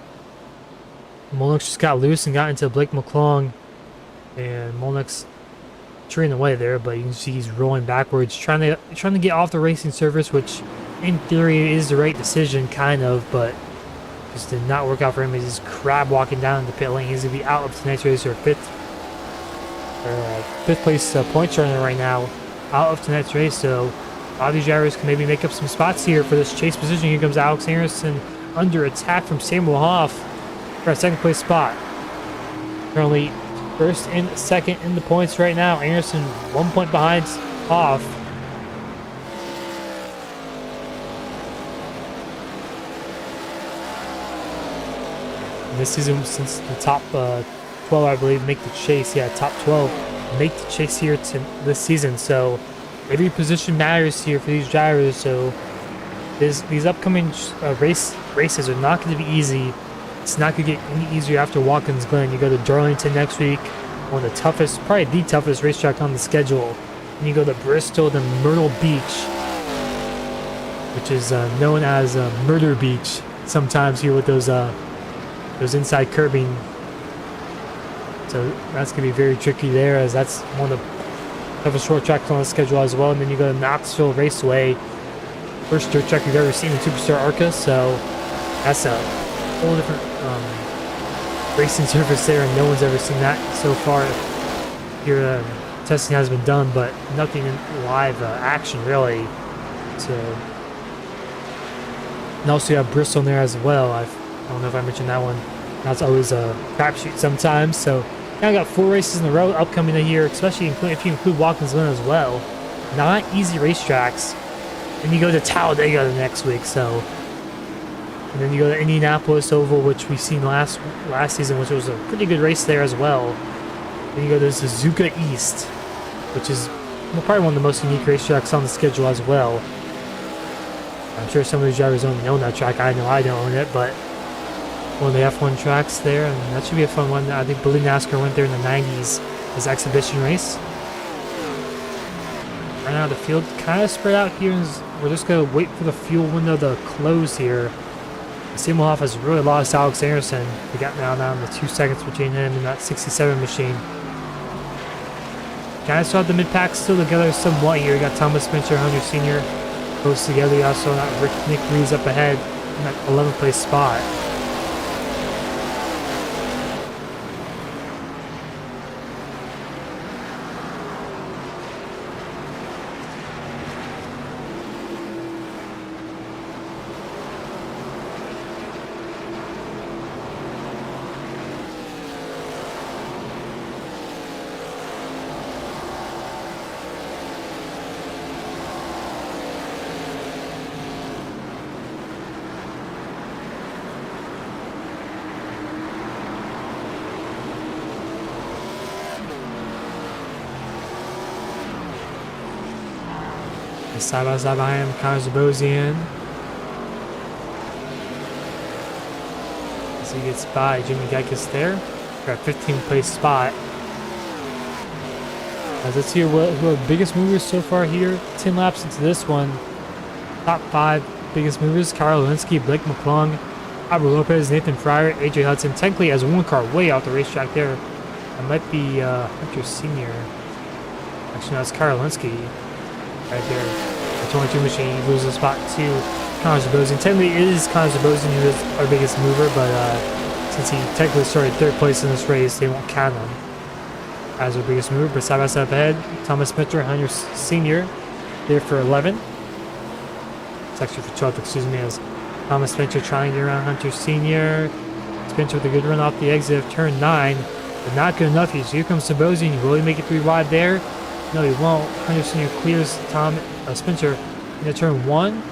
[SPEAKER 1] Molnick just got loose and got into Blake McClung, and Molnick's treeing away there, but you can see he's rolling backwards, trying to get off the racing surface, which in theory is the right decision, kind of, but just did not work out for him. He's just crab walking down the pit lane. He's gonna be out of tonight's race, or fifth place points runner right now, out of tonight's race. So a lot of these drivers can maybe make up some spots here for this chase position. Here comes Alex Anderson under attack from Samuel Hoff for a second place spot. Currently first and second in the points right now. Anderson 1 point behind Hoff. This season, since the top 12, I believe, make the chase. Yeah, top 12 make the chase here to this season. So every position matters here for these drivers. So these upcoming races are not going to be easy. It's not going to get any easier after Watkins Glen. You go to Darlington next week, one of the toughest, probably the toughest racetrack on the schedule. And you go to Bristol, then Myrtle Beach, which is known as Murder Beach sometimes here with those inside curbing. So that's going to be very tricky there, as that's one of the toughest short tracks on the schedule as well. And then you go to Knoxville Raceway, first dirt track you've ever seen in SuperStar ARCA, so that's a whole different racing surface there, and no one's ever seen that so far. Here testing has been done, but nothing in live action really. So, and also you have Bristol in there as well. I don't know if I mentioned that one. That's always a crapshoot sometimes. So now I got 4 races in a row upcoming here, especially if you include Watkins Glen as well. Not easy racetracks. And you go to Talladega the next week. So, and then you go to Indianapolis Oval, which we seen last season, which was a pretty good race there as well. Then you go to Suzuka East, which is probably one of the most unique racetracks on the schedule as well. I'm sure some of these drivers don't own that track. I know I don't own it, but one of the F1 tracks there, and that should be a fun one. I believe NASCAR went there in the 90s as exhibition race. Right now the field kind of spread out here, and we're just going to wait for the fuel window to close here. Samuel Hoff has really lost Alex Anderson. We got now down to 2 seconds between him and that 67 machine. Guys still have the mid-pack still together somewhat here. You got Thomas Spencer, Hunter Sr. close together. You also got Nick Reeves up ahead in that 11th place spot. Side by side behind him, Connors Bosian. As he gets by Jimmy Geikis there. Got 15th place spot. Let's see who are the biggest movers so far here. 10 laps into this one. Top 5 biggest movers: Kyle Linsky, Blake McClung, Albert Lopez, Nathan Fryer, AJ Hudson. Technically has one car way out the racetrack there. That might be Hunter Sr. Actually, no, it's Kyle Linsky right there. The 22 machine loses a spot to Connors Bosian. Technically, it is Connors Bosian who is our biggest mover, but since he technically started 3rd place in this race, they won't count him as our biggest mover. But side by side ahead, Thomas Spencer, Hunter Sr. there for 11. It's actually for 12th, excuse me, as Thomas Spencer trying to get around Hunter Sr. Spencer with a good run off the exit of turn 9, but not good enough. Here comes Sabosian. Will he make it 3 wide there? No, he won't. Hunter Sr. clears Spencer into turn 1.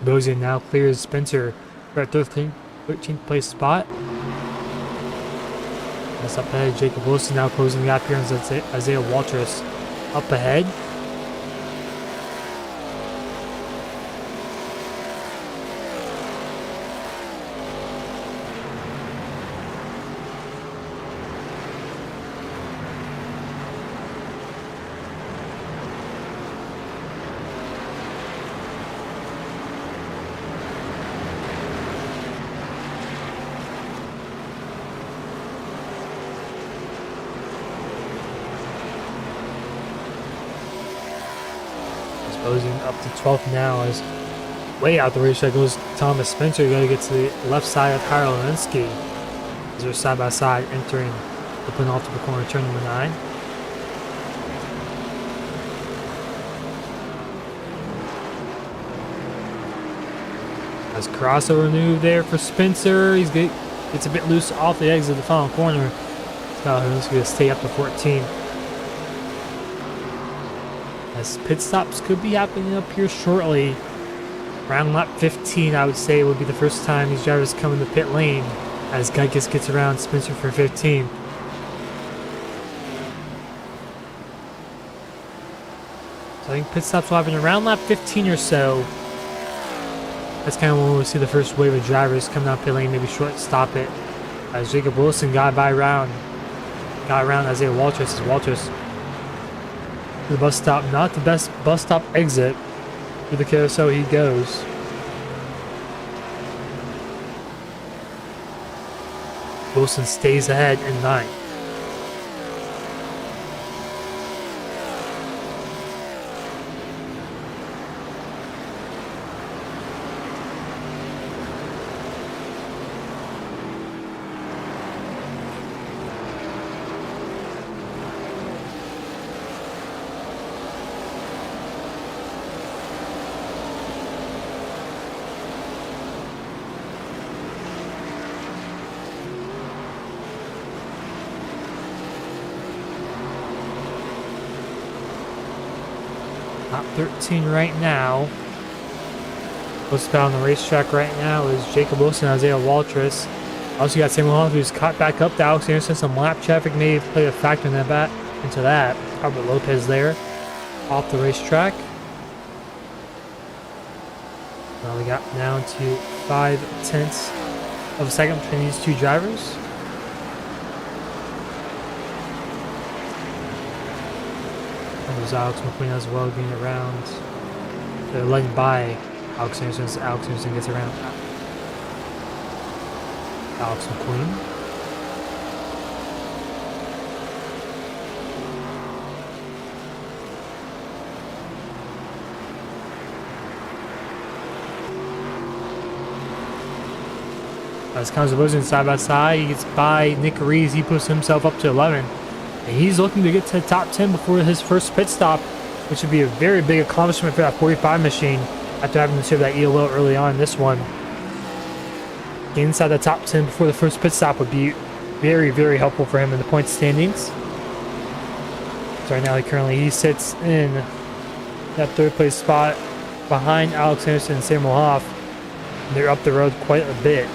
[SPEAKER 1] Sabosian now clears Spencer for a 13th place spot. That's up ahead. Jacob Wilson now closing the gap here as Isaiah Walters up ahead. Closing up to 12th now as way out the racetrack goes Thomas Spencer. You got to get to the left side of Kyle Linsky as they're side by side entering the penultimate corner, turn number 9. Nice crossover move there for Spencer. Gets a bit loose off the exit of the final corner. Kyle Linsky to stay up to 14. As pit stops could be happening up here shortly. Around lap 15, I would say, would be the first time these drivers come in the pit lane as Geiges gets around Spencer for 15. So I think pit stops will happen around lap 15 or so. That's kind of when we'll see the first wave of drivers come down pit lane, maybe short stop it. As Jacob Wilson got around Isaiah Walters as Walters the bus stop, not the best bus stop exit. Through the carousel he goes. Wilson stays ahead in 9th. Top 13 right now. What's on the racetrack right now is Jacob Wilson and Isaiah Walters. Also got Samuel Hunt, who's caught back up to Alex Anderson. Some lap traffic may have played a factor in into that. Albert Lopez there off the racetrack. Now we got down to 5/10 of a second between these two drivers. There's Alex McQueen as well getting around. They're letting by Alex Anderson as Alex Anderson gets around Alex McQueen. As comes Wilson side by side, he gets by Nick Rees. He puts himself up to 11. And he's looking to get to the top 10 before his first pit stop, which would be a very big accomplishment for that 45 machine after having to serve that ELO early on in this one. Getting inside the top 10 before the first pit stop would be very, very helpful for him in the point standings. So right now he sits in that 3rd place spot behind Alex Anderson and Samuel Hoff. And they're up the road quite a bit.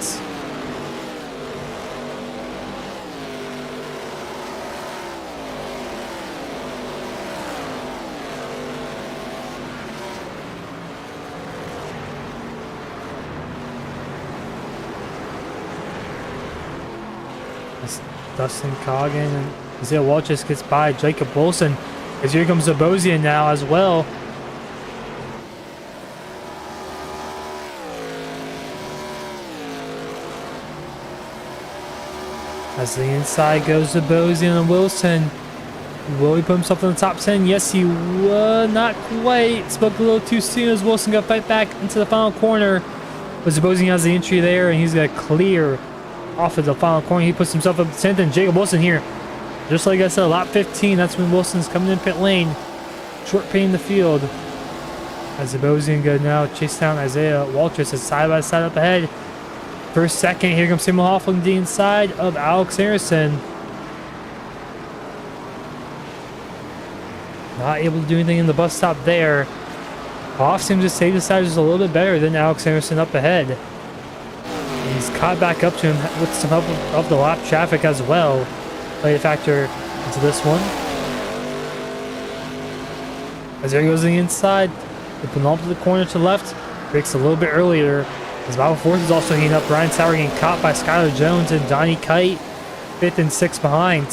[SPEAKER 1] Dustin Coggin and Isaiah Walters gets by Jacob Wilson. As here comes Zabosian now as well. As the inside goes Zabosian and Wilson. Will he put himself in the top 10? Yes, he would. Not quite. Spoke a little too soon as Wilson got right back into the final corner. But Zabosian has the entry there, and he's going to clear off of the final corner. He puts himself up to 10th, and Jacob Wilson here. Just like I said, lap 15, that's when Wilson's coming in pit lane. short pain in the field. As the Bosian go now chase down Isaiah Walters is side by side up ahead. First, second, here comes Samuel Hoff on the inside of Alex Harrison. Not able to do anything in the bus stop there. Hoff seems to save the side just a little bit better than Alex Harrison up ahead. And he's caught back up to him with some help of the lap traffic as well. Play a factor into this one. As there goes to the inside, the penultimate to the corner to the left, breaks a little bit earlier. As Bible Force is also heating up. Ryan Sauer getting caught by Skylar Jones and Donnie Kite, 5th and 6th behind,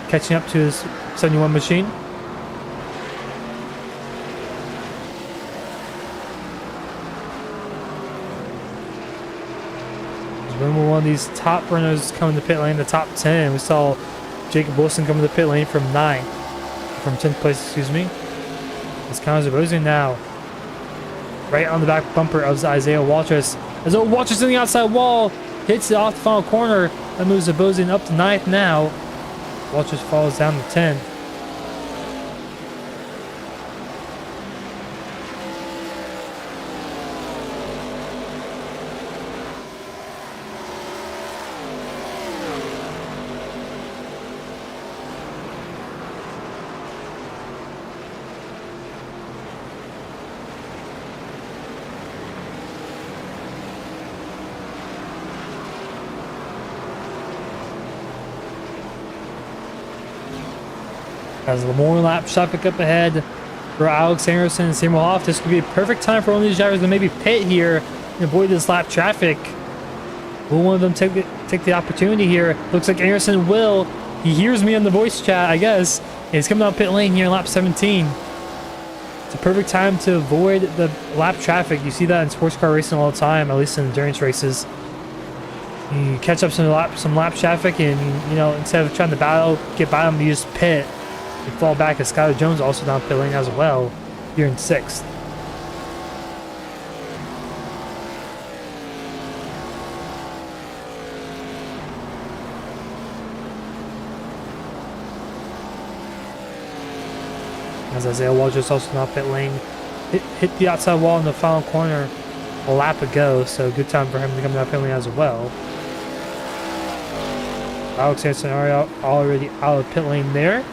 [SPEAKER 1] catching up to his 71 machine. When one of these top runners coming to pit lane, the top 10, we saw Jacob Wilson coming to the pit lane from 10th place, excuse me. As Connors are Bosian now, right on the back bumper of Isaiah Walters. As Walters in the outside wall, hits it off the final corner. That moves the Bosian up to 9th now. Walters falls down to 10th. As more lap traffic up ahead for Alex Harrison and Samuel Hoff. This could be a perfect time for one of these drivers to maybe pit here and avoid this lap traffic. Will one of them take the opportunity here? Looks like Harrison will. He hears me on the voice chat, I guess. And he's coming down pit lane here in lap 17. It's a perfect time to avoid the lap traffic. You see that in sports car racing all the time, at least in endurance races. You catch up some lap traffic, and you know, instead of trying to get by them, you just pit. You fall back as Skylar Jones also down pit lane as well, here in 6th. As Isaiah Walters also down pit lane, hit the outside wall in the final corner a lap ago, so good time for him to come down pit lane as well. Alex Hansen already out of pit lane there.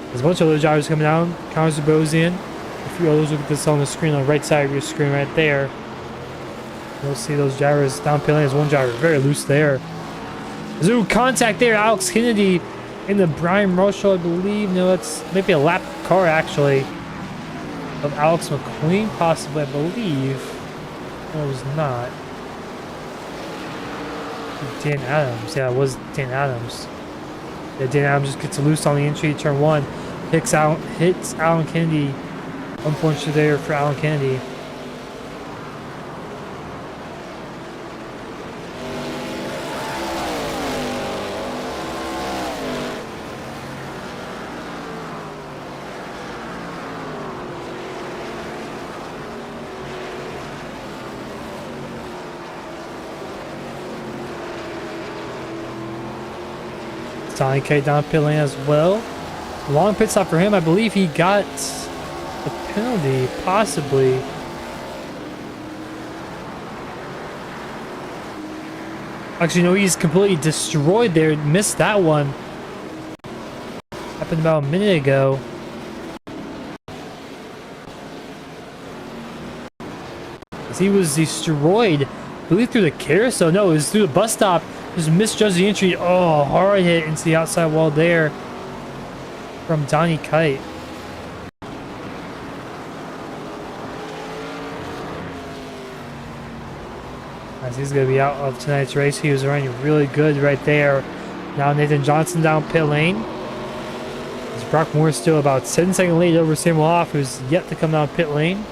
[SPEAKER 1] There's a bunch of other drivers coming down. Connors Bosian. A few others. Look at this on the screen, on the right side of your screen right there. You'll see those drivers down pit lane. There's one driver very loose there. There's contact there. Alex Kennedy in the Brian Marshall, I believe. No, that's maybe a lap car actually of Alex McQueen, possibly, I believe. No, it was not. Dan Adams. Yeah, it was Dan Adams. Yeah, Dan Adams just gets loose on the entry to turn 1. Hits Alan Kennedy. Unfortunately there for Alan Kennedy. Donnie K down pit lane as well. Long pit stop for him. I believe he got a penalty, possibly. Actually, no, he's completely destroyed there. Missed that one. Happened about a minute ago. As he was destroyed, I believe through the carousel. No, it was through the bus stop. Just misjudged the entry. Oh, hard hit into the outside wall there from Donnie Kite. As he's going to be out of tonight's race. He was running really good right there. Now Nathan Johnson down pit lane. As Brock Moore still about 10-second lead over Samuel Hoff, who's yet to come down pit lane.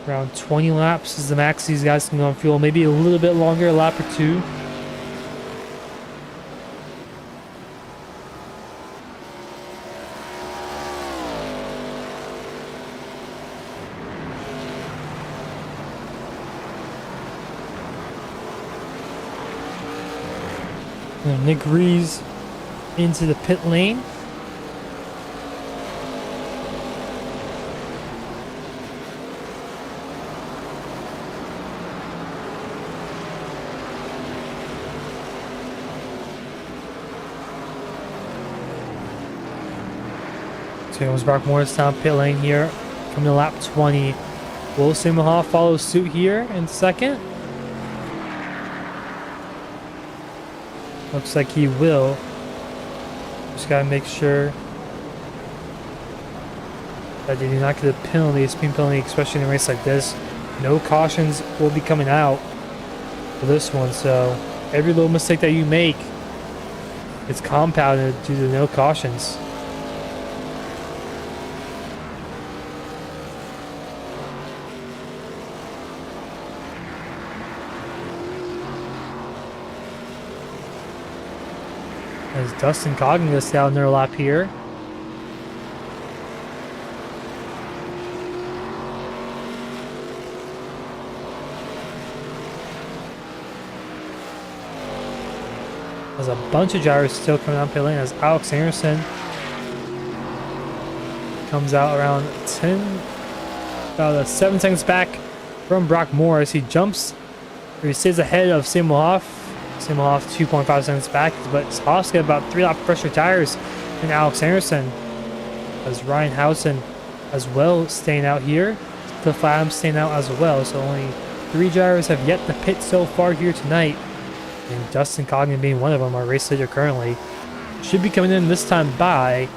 [SPEAKER 1] Around 20 laps is the max these guys can go on fuel. Maybe a little bit longer, a lap or two. Nick Rees into the pit lane. So it was Brock Morris down pit lane here, coming to lap 20. Will Simhoff follow suit here in second? Looks like he will. Just gotta make sure that they do not get a penalty, a speed penalty, especially in a race like this. No cautions will be coming out for this one, so every little mistake that you make, it's compounded due to no cautions. As Dustin Coggin gets down their lap here. There's a bunch of drivers still coming out pit lane as Alex Anderson comes out around 10, about 7 seconds back from Brock Morris. He jumps, or he stays ahead of Simhoff. Simhoff 2.5 seconds back, but Haas got about 3 lap pressure tires and Alex Anderson, as Ryan Housen as well staying out here. Cliff Adams staying out as well, so only 3 drivers have yet to pit so far here tonight, and Dustin Coggin being one of them, our race leader currently. Should be coming in this time by,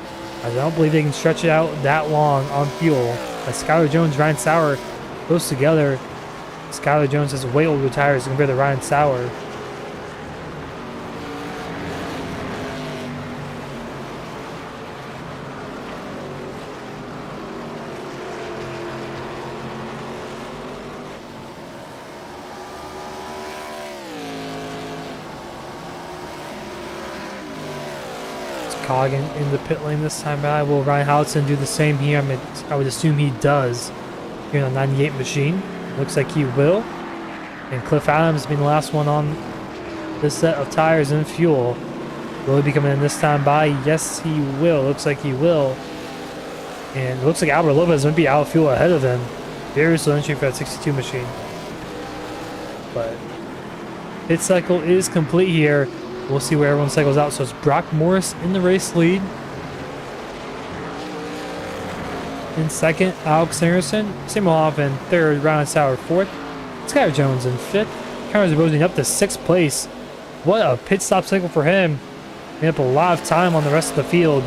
[SPEAKER 1] as I don't believe they can stretch it out that long on fuel. As Skylar Jones, Ryan Sauer close together. Skylar Jones has way older tires compared to Ryan Sauer. Coggin in the pit lane this time by. Will Ryan Housen do the same here? I would assume he does here on the 98 machine. Looks like he will. And Cliff Adams being the last one on this set of tires and fuel. Will he be coming in this time by? Yes, he will. Looks like he will. And it looks like Albert Lopez might be out of fuel ahead of him. Very slow entry for that 62 machine. But pit cycle is complete here. We'll see where everyone cycles out. So it's Brock Morris in the race lead. In second, Alex Anderson. Simhoff in third. Ryan Sauer fourth. Skylar Jones in fifth. Cameron Zabozny up to 6th place. What a pit stop cycle for him. Made up a lot of time on the rest of the field.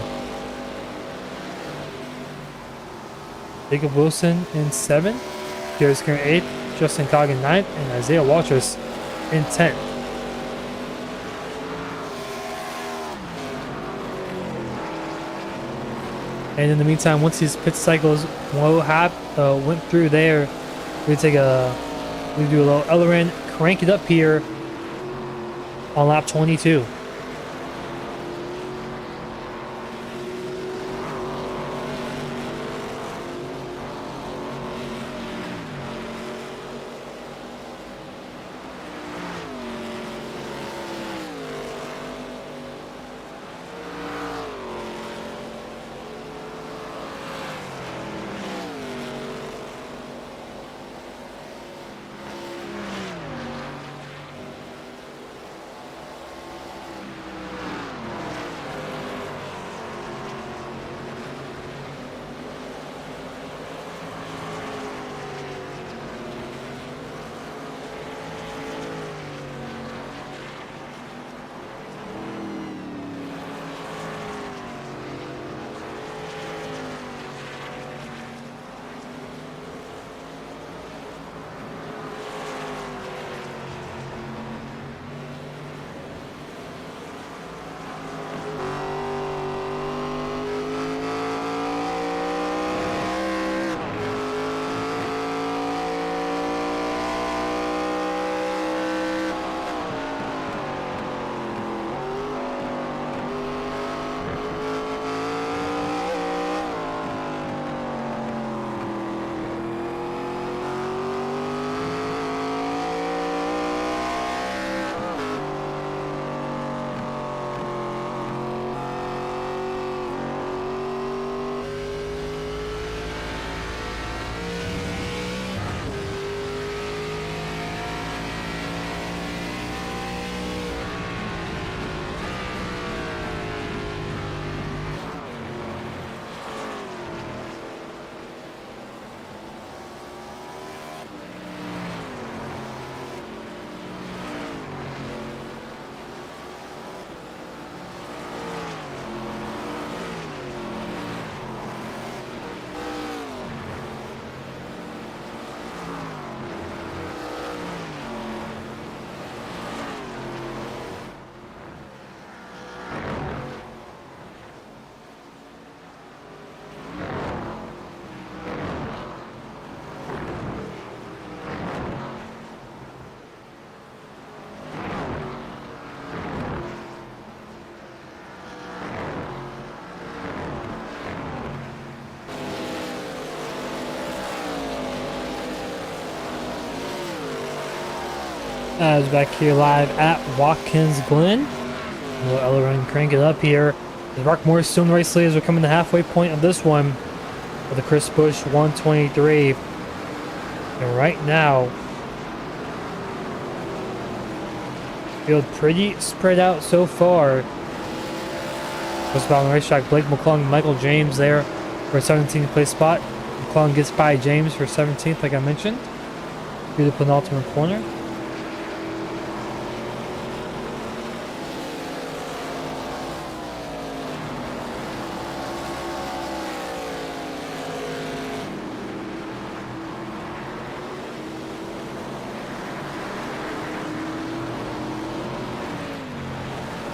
[SPEAKER 1] Jacob Wilson in 7th. Garrett Skinner 8th. Justin Coggin 9th. And Isaiah Waltrus in 10th. And in the meantime, once these pit cycles went through there, we do a little Ellerin, crank it up here on lap 22. As back here live at Watkins, Glen. We'll Ellerin crank it up here. Mark Morris still in the race lead as we're coming to the halfway point of this one with the Chris Busch 123. And right now, field pretty spread out so far. Westbound on the racetrack, Blake McClung, Michael James there for a 17th place spot. McClung gets by James for 17th, like I mentioned, through the penultimate corner.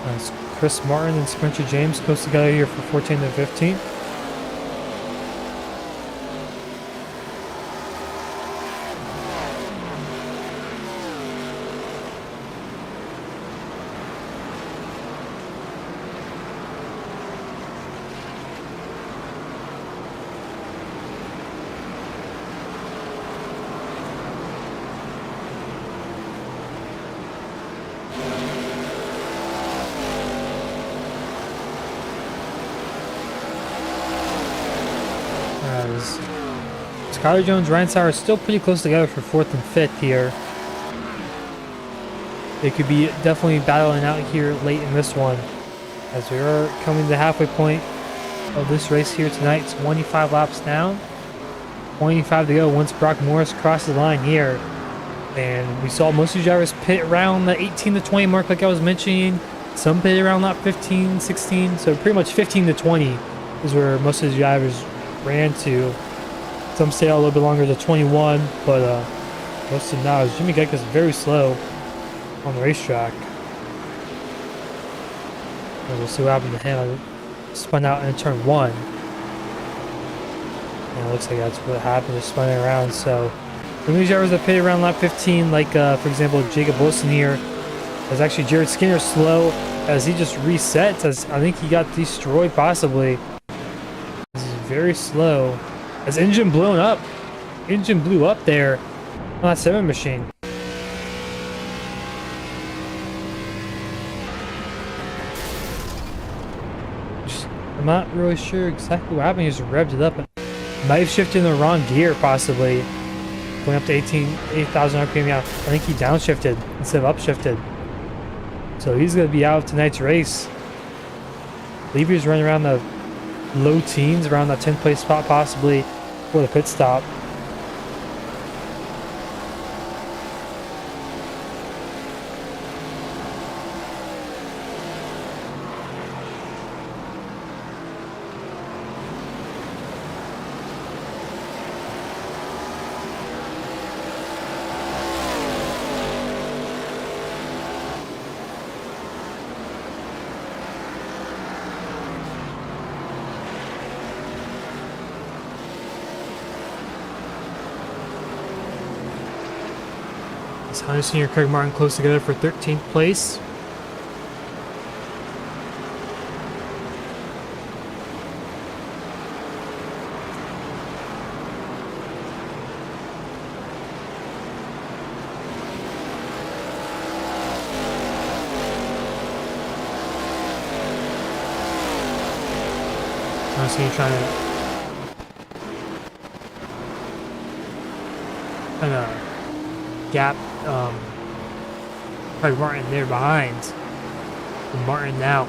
[SPEAKER 1] As Chris Martin and Spencer James close together here for 14th and 15th. Skyler Jones, Ryan Sauer are still pretty close together for 4th and 5th here. They could be definitely battling out here late in this one. As we are coming to the halfway point of this race here tonight, 25 laps down. 25 to go once Brock Morris crosses the line here. And we saw most of the drivers pit around the 18 to 20 mark like I was mentioning. Some pit around lap 15, 16. So pretty much 15 to 20 is where most of the drivers ran to. Some stay out a little bit longer to 21, but most of them now is Jimmy Geiger's very slow on the racetrack. And we'll see what happened to him. Spun out in turn 1. And it looks like that's what happened, just spinning around. So the new drivers that pitted around lap 15, like for example Jacob Wilson here, is actually Jared Skinner slow as he just resets. As I think he got destroyed possibly. This is very slow. As engine blown up. Engine blew up there on that 7 machine. I'm not really sure exactly what happened. He just revved it up. Might have shifted in the wrong gear, possibly. Going up to 8,000 RPM. Yeah, I think he downshifted instead of upshifted. So he's going to be out of tonight's race. I believe he was running around the low teens, around that 10th place spot, possibly for the pit stop. Honda Senior Craig Martin close together for 13th place. Honda Senior trying to gap Craig Martin there behind. And Martin now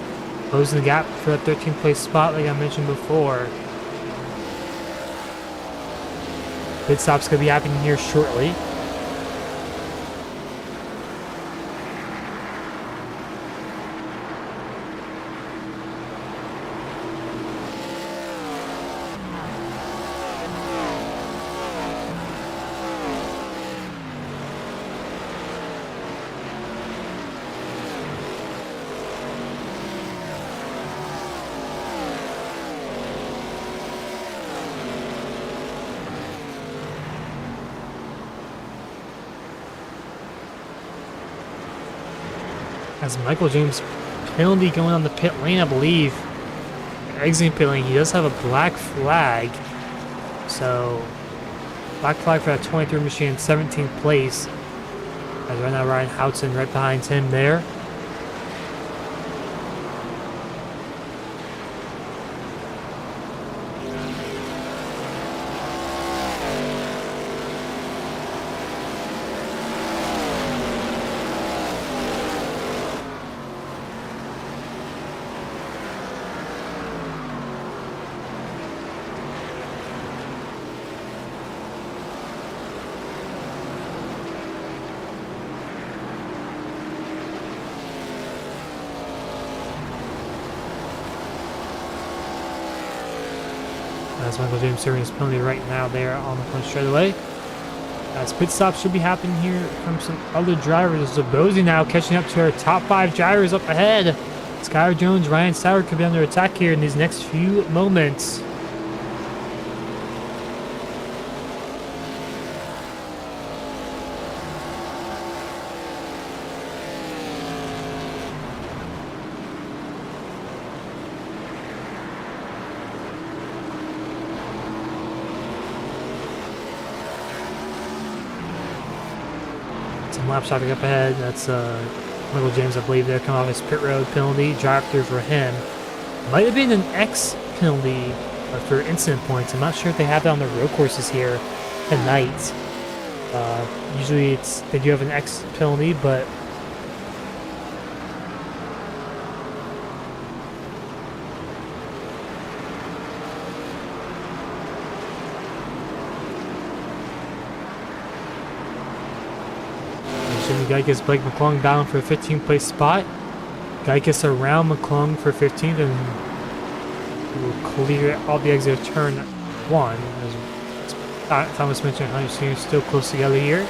[SPEAKER 1] closing the gap for that 13th place spot like I mentioned before. Pit stop's going to be happening here shortly. As Michael James penalty going on the pit lane, I believe. Exiting pit lane, he does have a black flag. So, black flag for that 23 machine in 17th place. As right now, Ryan Houghton right behind him there. As Michael James serving his penalty right now there on the front straightaway. As pit stop should be happening here from some other drivers. Zabosy now catching up to our top 5 drivers up ahead. Skylar Jones, Ryan Sauer could be under attack here in these next few moments. Some lap stopping up ahead. That's Michael James, I believe, there coming off his pit road penalty. Drive through for him. Might have been an X penalty for incident points. I'm not sure if they have that on the road courses here tonight. Usually they do have an X penalty, but Jimmy Geikus, Blake McClung down for a 15th place spot. Geikus around McClung for 15th and will clear all the exit of turn 1. As Thomas mentioned, Hunter Senior still close together here.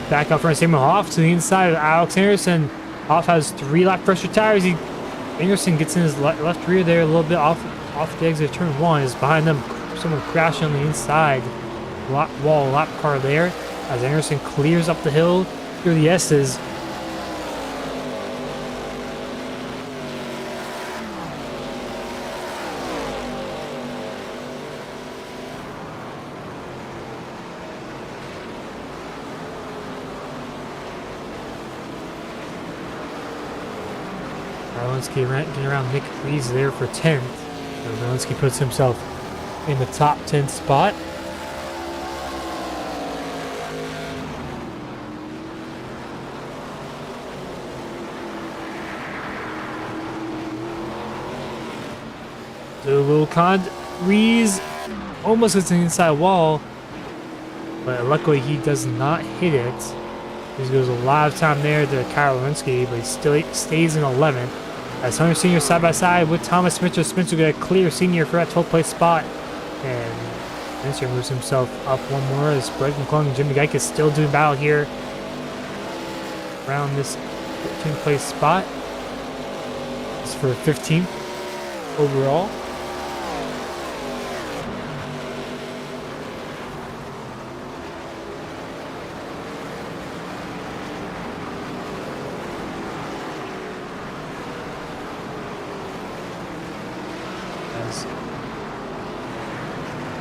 [SPEAKER 1] Back up front, Samuel Hoff to the inside of Alex Anderson. Hoff has 3 lap pressure tires. Anderson gets in his left rear there a little bit off the exit of turn 1. Is behind them, someone crashing on the inside wall lap car there. As Anderson clears up the hill through the S's. Berlinski getting around Nick Rees there for 10th. Berlinski puts himself in the top 10 spot. So Lil Con Rees almost hits the inside wall, but luckily he does not hit it. He goes a lot of time there to Kyle Lewinsky, but he still stays in 11th. As Hunter Senior side by side with Thomas Mitchell. Spencer got a clear Senior for that 12th place spot, and Spencer moves himself up one more as Blake McClung and Jimmy Geikus still doing battle here around this 15th place spot. It's for 15th overall.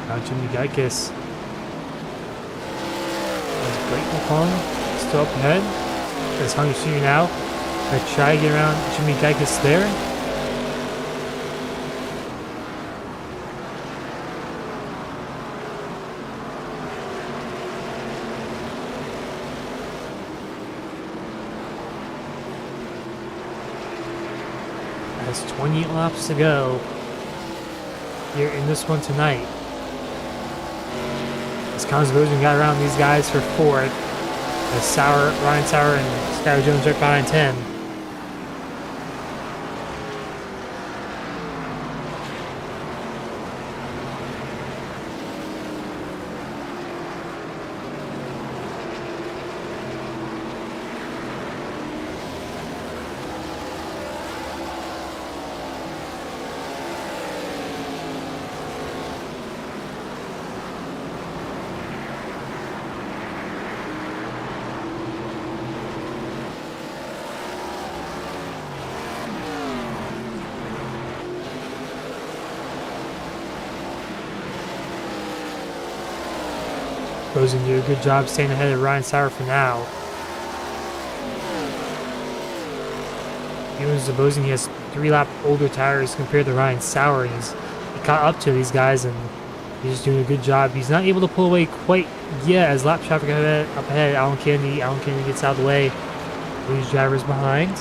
[SPEAKER 1] Now Jimmy Geikus has Blake McClung still up ahead. As Hunter Senior now going to try to get around Jimmy Geikus there. Has 28 laps to go here in this one tonight. As Connors Bojan got around these guys for 4th. As Ryan Sauer and Skylar Jones right behind him. Bojan do a good job staying ahead of Ryan Sauer for now. Even Zabozin, he has 3-lap older tires compared to Ryan Sauer, and he caught up to these guys, and he's just doing a good job. He's not able to pull away quite yet as lap traffic up ahead. Alan Kennedy gets out of the way. These drivers behind.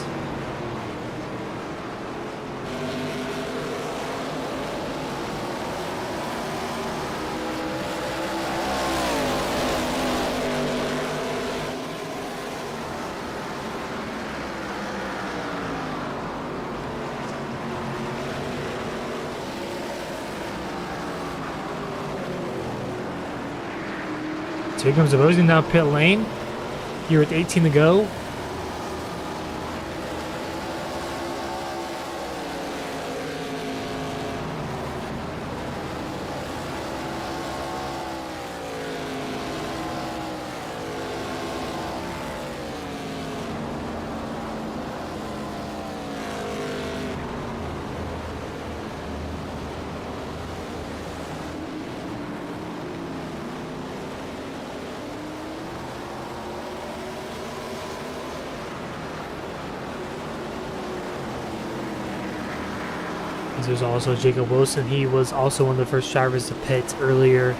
[SPEAKER 1] So here comes Zabozin down pit lane. Here with 18 to go. There's also Jacob Wilson. He was also one of the first drivers to pit earlier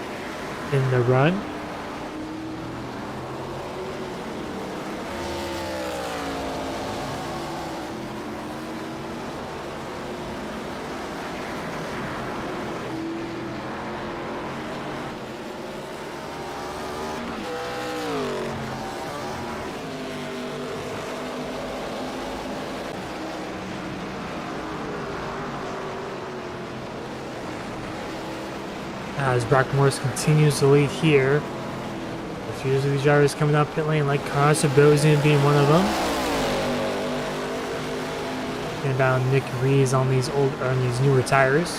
[SPEAKER 1] in the run. As Brock Morris continues to lead here. A few of these drivers coming out pit lane, like Zabozin being one of them. And down Nick Rees on these newer tires.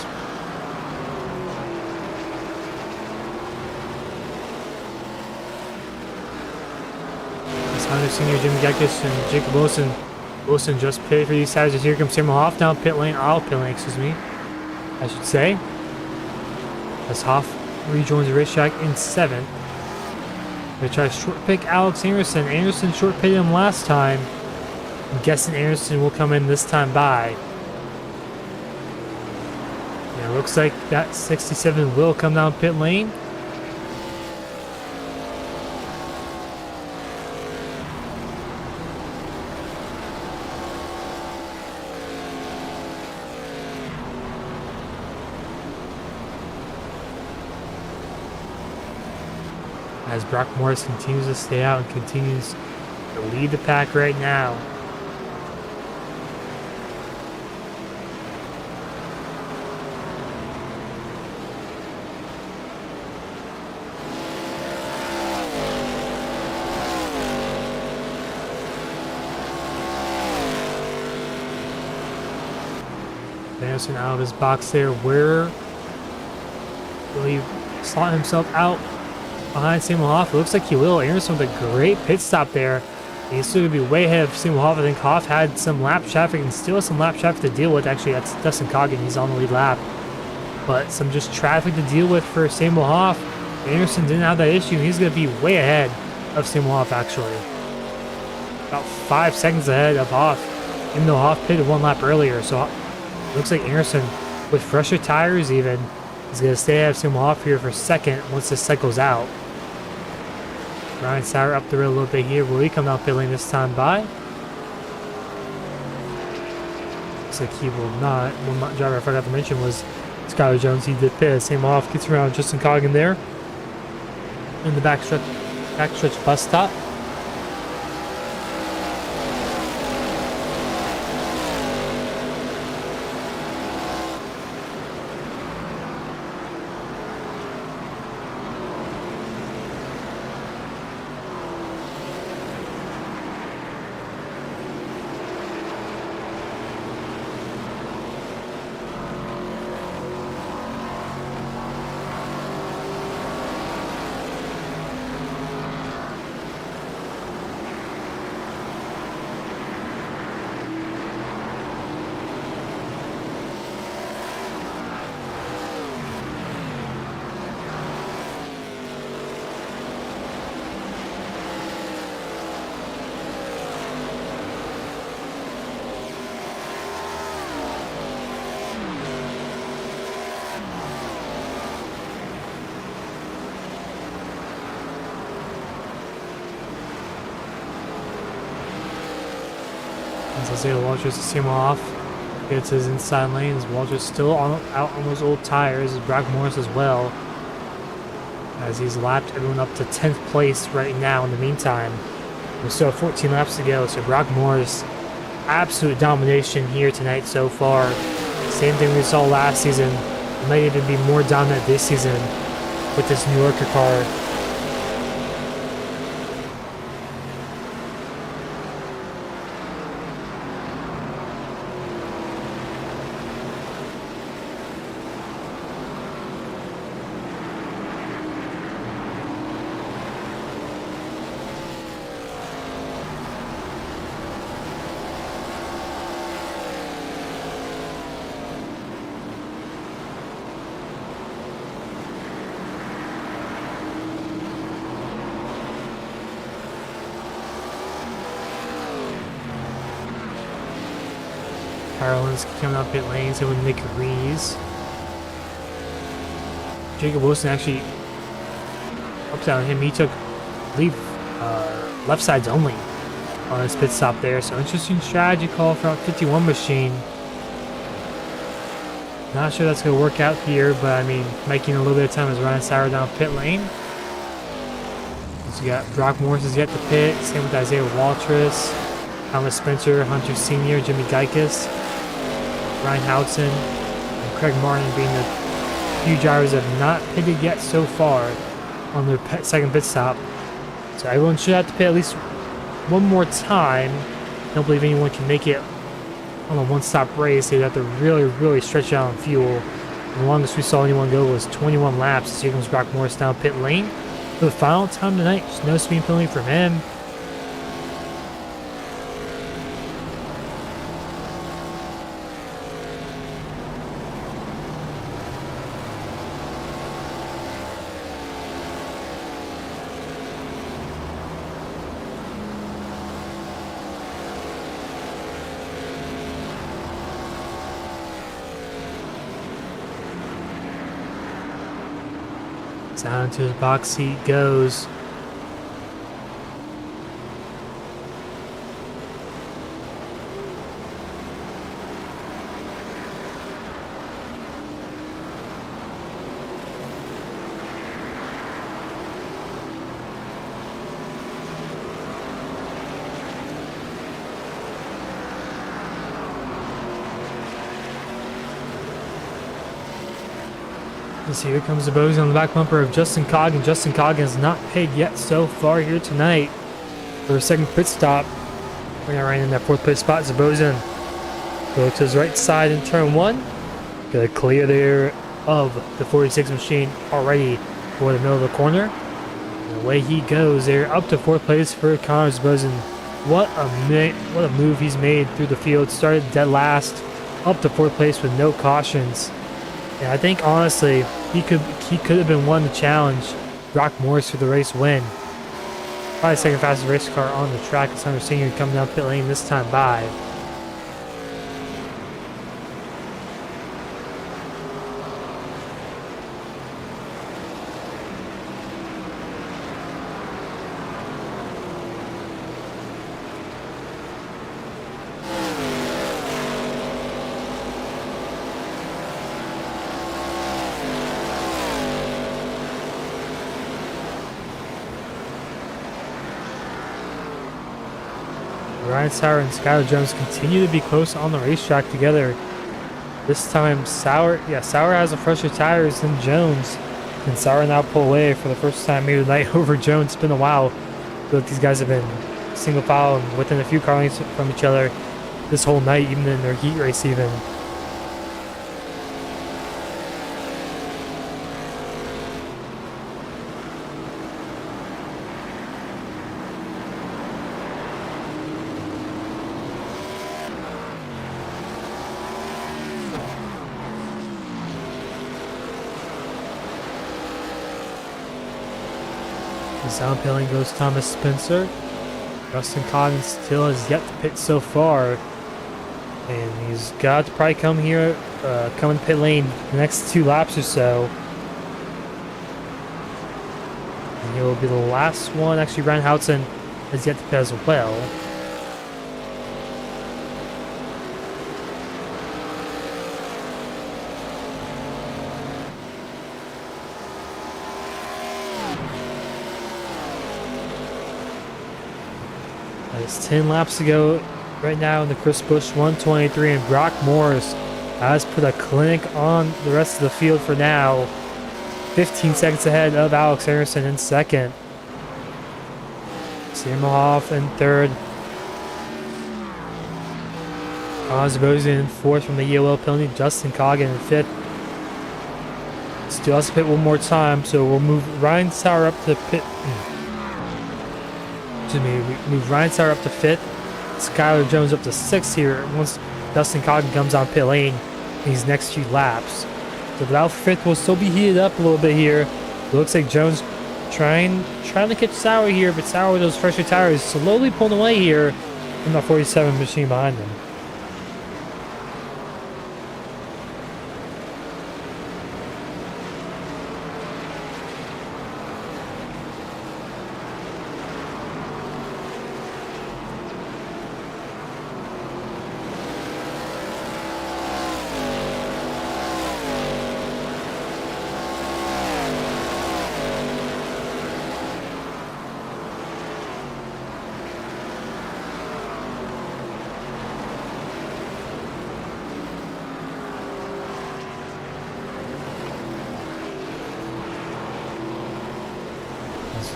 [SPEAKER 1] As Hunter Senior, Jimmy Gekis, and Jacob Wilson. Wilson just pitted for these tires. Here comes Samuel Hoff down pit lane. Excuse me, I should say. As Hoff rejoins the racetrack in 7th. They try to short pick Alex Anderson. Anderson short pitted him last time. I'm guessing Anderson will come in this time by. Yeah, it looks like that 67 will come down pit lane. As Brock Morris continues to stay out and continues to lead the pack right now. Anderson out of his box there. Where will he slot himself out behind Samuel Hoff? It looks like he will. Anderson with a great pit stop there. He's still going to be way ahead of Samuel Hoff. I think Hoff had some lap traffic and still has some lap traffic to deal with. Actually, that's Dustin Coggin. He's on the lead lap. But some just traffic to deal with for Samuel Hoff. Anderson didn't have that issue. He's going to be way ahead of Samuel Hoff, actually. About 5 seconds ahead of Hoff, even though Hoff pitted 1 lap earlier. So it looks like Anderson, with fresher tires even, is going to stay ahead of Samuel Hoff here for 2nd once this cycle's out. Ryan Sauer up the road a little bit here. Will he come out pit lane this time by? Looks like he will not. One driver I forgot to mention was Skylar Jones. He did pit. Samuel Hoff gets around Justin Coggin there in the backstretch bus stop. Isaiah Walters to see him off. Gets his inside lanes. Walters still out on those old tires. Brock Morris as well, as he's lapped everyone up to 10th place right now in the meantime. We still have 14 laps to go, so Brock Morris, absolute domination here tonight so far. Same thing we saw last season. It might even be more dominant this season with this new ARCA car. Carlin's coming up pit lane, so with Nick Rees. Jacob Wilson actually up down him. He took, I believe, left sides only on his pit stop there. So interesting strategy call from 51 machine. Not sure that's going to work out here, but I mean, making a little bit of time as Ryan Sauer down pit lane. So you got Brock Morris is yet to pit. Same with Isaiah Walters, Thomas Spencer, Hunter Sr., Jimmy Geikus, Ryan Houtzen, and Craig Martin being the few drivers that have not pitted yet so far on their second pit stop. So everyone should have to pit at least one more time. I don't believe anyone can make it on a one-stop race. They'd have to really stretch out on fuel. The longest we saw anyone go was 21 laps. So here comes Brock Morris down pit lane for the final time tonight. Just no speed penalty from him. Down to his box seat goes. So here comes the Bose on the back bumper of Justin Coggin. Justin Coggin has not paid yet so far here tonight for a second pit stop. We're now right in that fourth pit spot. Zabozen go to his right side in turn one. Got a clear there of the 46 machine already for the middle of the corner. And away he goes there up to fourth place for Connor Zabozen. What a move he's made through the field. Started dead last up to fourth place with no cautions. And I think honestly he could have been one to challenge Brock Morris for the race win. Probably second fastest race car on the track. It's Hunter Sr. coming down pit lane this time by. Ryan Sauer and Skylar Jones continue to be close on the racetrack together. This time Sauer has a fresher tires than Jones. And Sauer now pull away for the first time here tonight over Jones. It's been a while. I feel like these guys have been single file and within a few car lengths from each other this whole night, even in their heat race even. Down pitting goes Thomas Spencer. Justin Coggin still has yet to pit so far. And he's got to probably come here, come in pit lane the next 2 laps or so. And he will be the last one. Actually, Ryan Houtzen has yet to pit as well. It's 10 laps to go right now in the Chris Busch 123, and Brock Morris has put a clinic on the rest of the field for now. 15 seconds ahead of Alex Anderson in second. Simhoff in third. Osbozian in fourth from the EOL penalty. Justin Coggin in fifth. Still has to pit one more time, so we'll move Ryan Sauer up to pit. Excuse me, we move Ryan Sauer up to fifth. Skylar Jones up to sixth here once Dustin Coggin comes on pit lane in these next few laps. So the battle for fifth will still be heated up a little bit here. It looks like Jones trying to catch Sauer here, but Sauer with those fresher tires slowly pulling away here from the 47 machine behind him.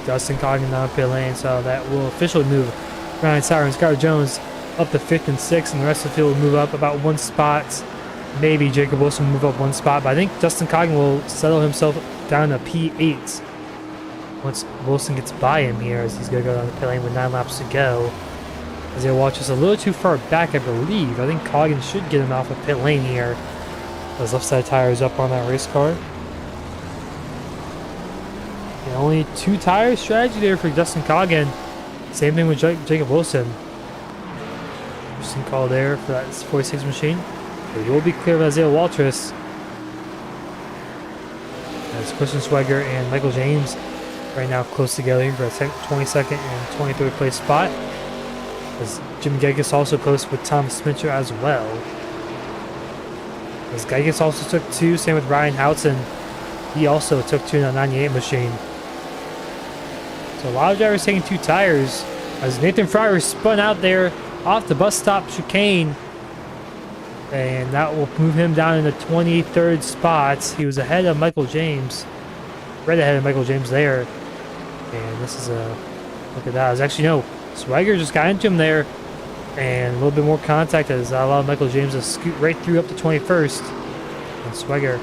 [SPEAKER 1] Dustin Coggin on pit lane, so that will officially move Ryan Sauer and Skylar Jones up to 5th and 6th, and the rest of the field will move up about one spot. Maybe Jacob Wilson will move up one spot, but I think Dustin Coggin will settle himself down to P8 once Wilson gets by him here, as he's going to go down the pit lane with 9 laps to go. As they watch us a little too far back, I believe. I think Coggin should get him off of pit lane here. His left side tire is up on that race car. Only 2 tire strategy there for Dustin Coggin. Same thing with Jacob Wilson. Interesting call there for that 46 machine. It will be clear of Isaiah Waltrus. As Christian Swagger and Michael James right now close together for a 22nd and 23rd place spot. As Jim Gegas also close with Tom Smitcher as well. As Gegas also took 2, same with Ryan Houghton. He also took 2 in a 98 machine. So a lot of drivers taking 2 tires as Nathan Fryer spun out there off the bus stop chicane, and that will move him down in the 23rd spot. He was ahead of Michael James, right ahead of Michael James there. And this is a look at that. It's actually no, Swagger just got into him there, and a little bit more contact as that allowed Michael James to scoot right through up to 21st, and Swagger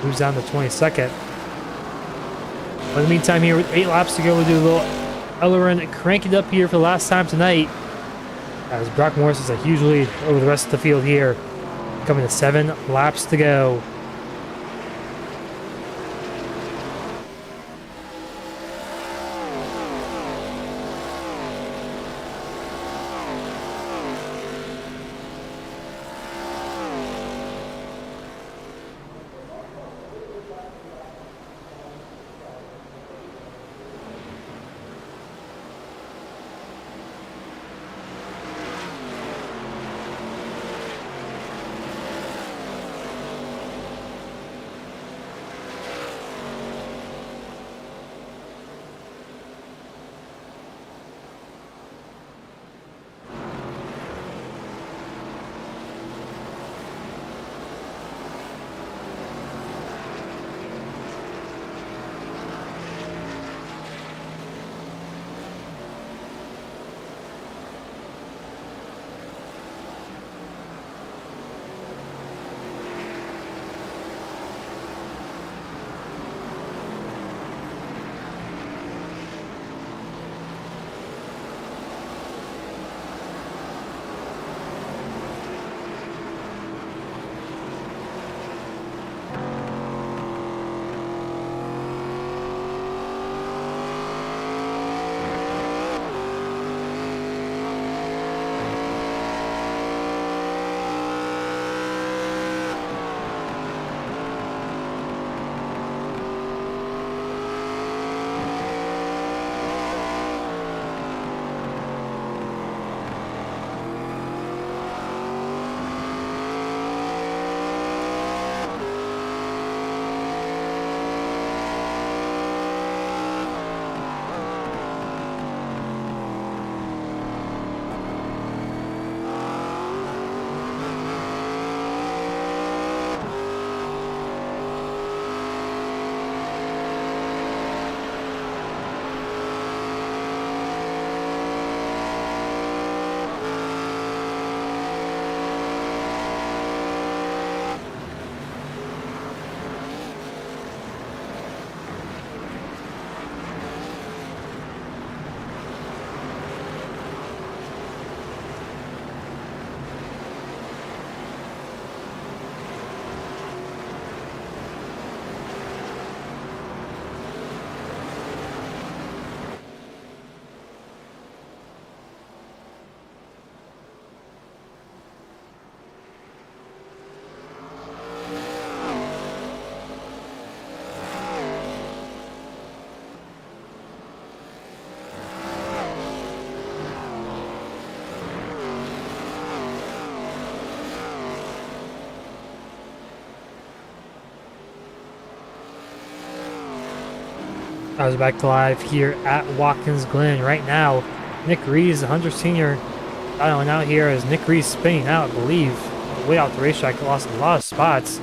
[SPEAKER 1] moves down to 22nd. But in the meantime here, with 8 laps to go, we'll do a little Ellerin crank it up here for the last time tonight. As Brock Morris has a huge lead over the rest of the field here. Coming to 7 laps to go. I was back to live here at Watkins Glen right now. Nick Rees, 100 senior, battling out here as Nick Rees spinning out, I believe. Way out the racetrack, lost a lot of spots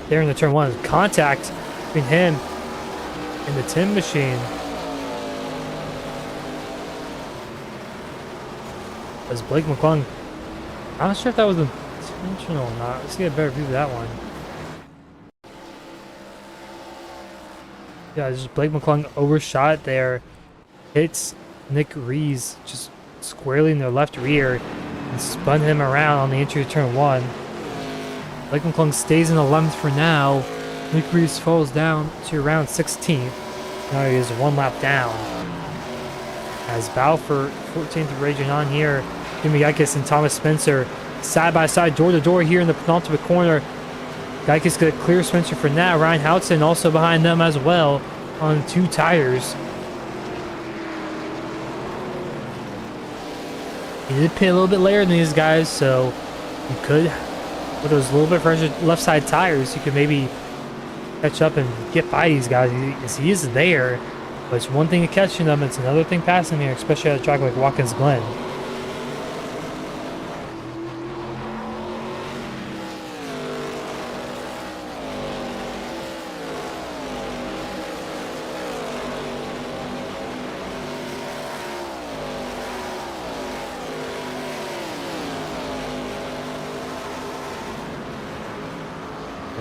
[SPEAKER 1] there in the turn one. Contact between him and the Tim machine. As Blake McClung, I'm not sure if that was intentional or not. Let's get a better view of that one. Yeah, just Blake McClung overshot there. Hits Nick Rees just squarely in the left rear and spun him around on the entry to turn one. Blake McClung stays in 11th for now. Nick Rees falls down to around 16th. Now he is one lap down. As Balfour, 14th, raging on here. Jimmy Geikis and Thomas Spencer side by side, door to door here in the penultimate corner. Geikis got a clear Spencer for now. Ryan Houghton also behind them as well on 2 tires. He did pit a little bit later than these guys, so you could, with those little bit fresher left side tires, you could maybe catch up and get by these guys. He is there, but it's one thing catching them, it's another thing passing here, especially at a track like Watkins Glen.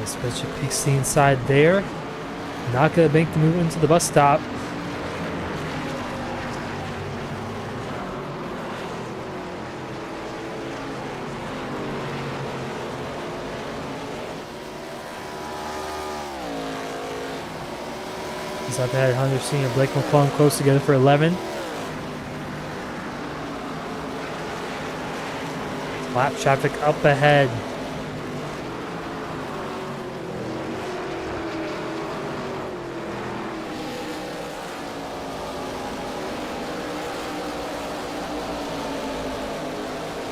[SPEAKER 1] Spencer peeks the inside there. Not going to make the move into the bus stop. He's out ahead. Hunter Senior, Blake McClung close together for 11. Lap traffic up ahead.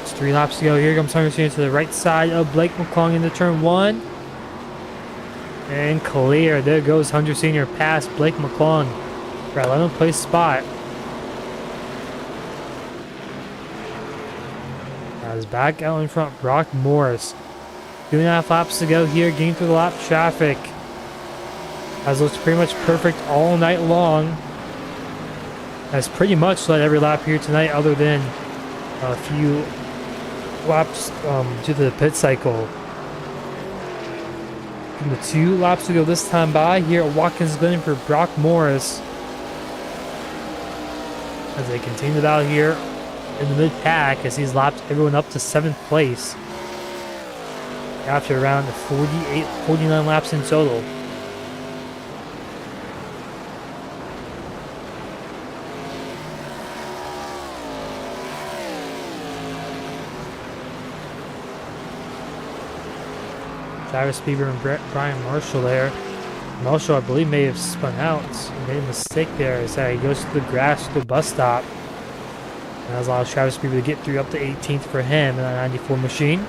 [SPEAKER 1] It's 3 laps to go. Here comes Hunter Senior to the right side of Blake McClung into turn 1. And clear. There goes Hunter Senior past Blake McClung for 11th place spot. As back out in front, Brock Morris. 2.5 laps to go here, getting through the lap traffic. Has looked pretty much perfect all night long. Has pretty much led every lap here tonight, other than a few laps due to the pit cycle. And the 2 laps to go this time by here at Watkins Glen for Brock Morris. As they continue to battle here in the mid-pack as he's lapped everyone up to 7th place. After around 49 laps in total. Travis Bieber and Brian Marshall there. Marshall, I believe, may have spun out. He made a mistake there. As he goes to the grass to the bus stop. And that allows Travis Bieber to get through up to 18th for him in a 94 machine.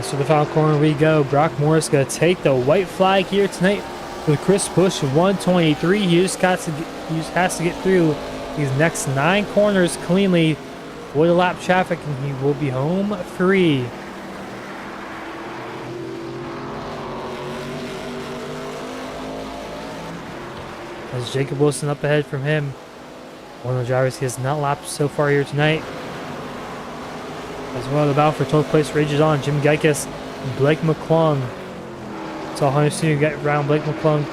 [SPEAKER 1] So the final corner we go. Brock Morris going to take the white flag here tonight with Chris Busch 123. He just has to get through these next 9 corners cleanly, avoid the lap traffic, and he will be home free. As Jacob Wilson up ahead from him, one of the drivers he has not lapped so far here tonight. As well, the battle for 12th place rages on. Jim Geikis and Blake McClung. Saw Hunter Senior get around Blake McClung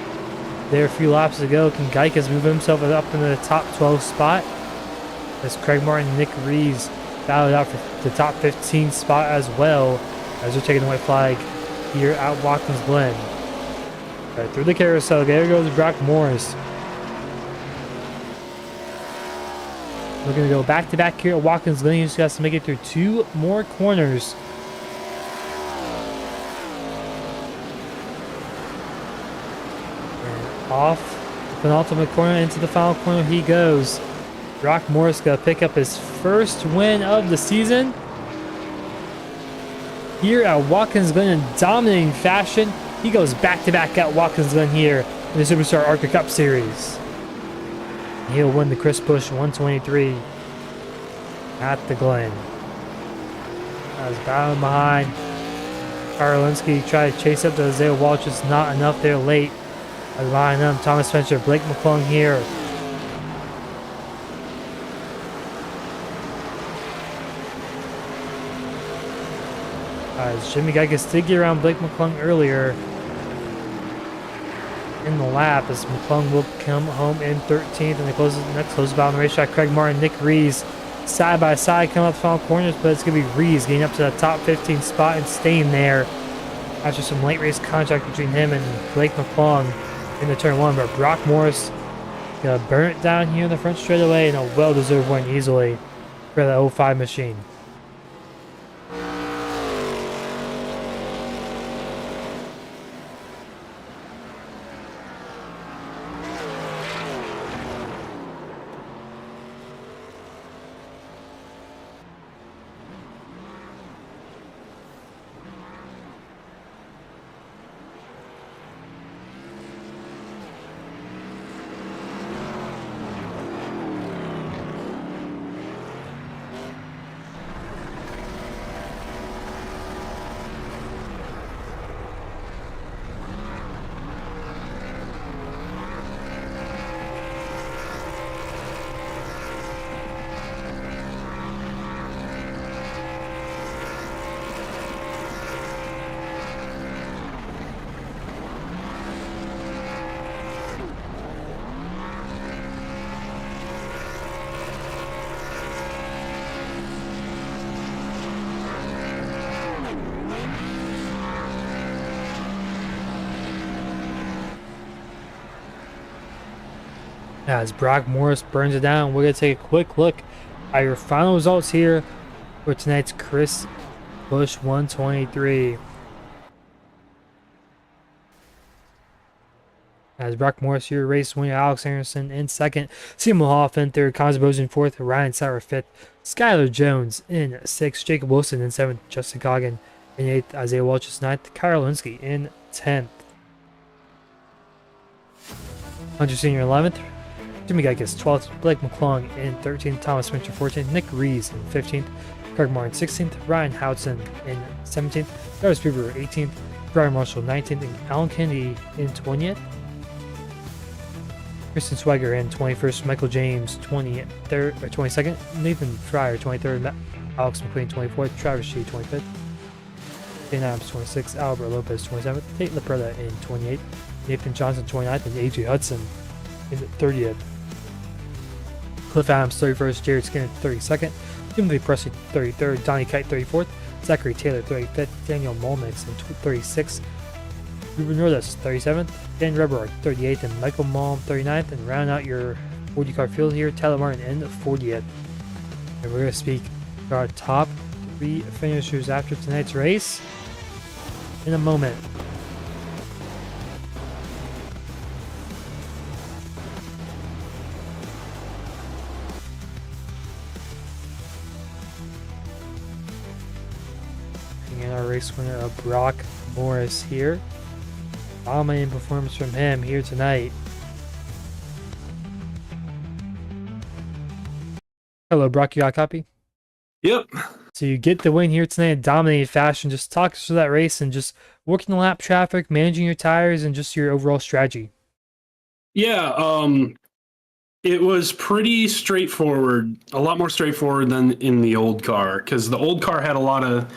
[SPEAKER 1] there a few laps to go. Can Geikis move himself up into the top 12 spot? As Craig Martin and Nick Rees battled out for the top 15 spot as well, as they're taking the white flag here at Watkins Glen. Right through the carousel. There goes Brock Morris. We're going to go back-to-back here at Watkins. Glen just has to make it through 2 more corners. And off the penultimate corner into the final corner he goes. Brock Morris going to pick up his first win of the season here at Watkins Glen in dominating fashion. He goes back-to-back at Watkins Glen here in the SuperStar ARCA Cup Series. He'll win the Chris Busch 123 at the Glen. As battling behind, Karlinski tried to chase up to Isaiah Walsh, just not enough there late. As behind them, Thomas Spencer, Blake McClung here. As Jimmy Geiges did get around Blake McClung earlier in the lap, as McClung will come home in 13th, and they close the next close battle on the racetrack. Craig Martin, Nick Rees, side by side, coming up the final corners, but it's going to be Rees getting up to the top 15 spot and staying there after some late race contact between him and Blake McClung in the turn 1. But Brock Morris going to burn it down here in the front straightaway, and a well-deserved win easily for the 05 machine. As Brock Morris burns it down, we're going to take a quick look at your final results here for tonight's Chris Busch 123. As Brock Morris here, race winner Alex Anderson in second, Seymour Hoff in third, Connor Boze in fourth, Ryan Sauer fifth, Skylar Jones in sixth, Jacob Wilson in seventh, Justin Goggin in eighth, Isaiah Walsh in ninth, Karlinski in 10th. Hunter Senior 11th, Jimmy Geiges 12th, Blake McClung in 13th, Thomas Spencer 14th, Nick Rees in 15th, Craig Martin 16th, Ryan Houtzen in 17th, Travis Bieber 18th, Brian Marshall 19th, and Alan Kennedy in 20th. Kristen Swagger in 21st, Michael James 23rd or 22nd, Nathan Fryer 23rd, Alex McQueen 24th, Travis Shee 25th, Dan Adams 26th, Albert Lopez 27th, Tate Lapretta in 28th, Nathan Johnson 29th, and AJ Hudson in 30th. Cliff Adams 31st, Jared Skinner 32nd, Timothy Presley 33rd, Donnie Kite 34th, Zachary Taylor 35th, Daniel Molnix in 36th, Ruben Rodas 37th, Dan Reberard 38th, and Michael Malm 39th, and round out your 40 car field here, Tyler Martin in 40th. And we're going to speak to our top 3 finishers after tonight's race in a moment. And our race winner of Brock Morris here. Dominating performance from him here tonight. Hello, Brock. You got a copy?
[SPEAKER 2] Yep.
[SPEAKER 1] So you get the win here tonight in dominating fashion. Just talk us through that race and just working the lap traffic, managing your tires, and just your overall strategy.
[SPEAKER 2] Yeah, it was pretty straightforward, a lot more straightforward than in the old car, because the old car had a lot of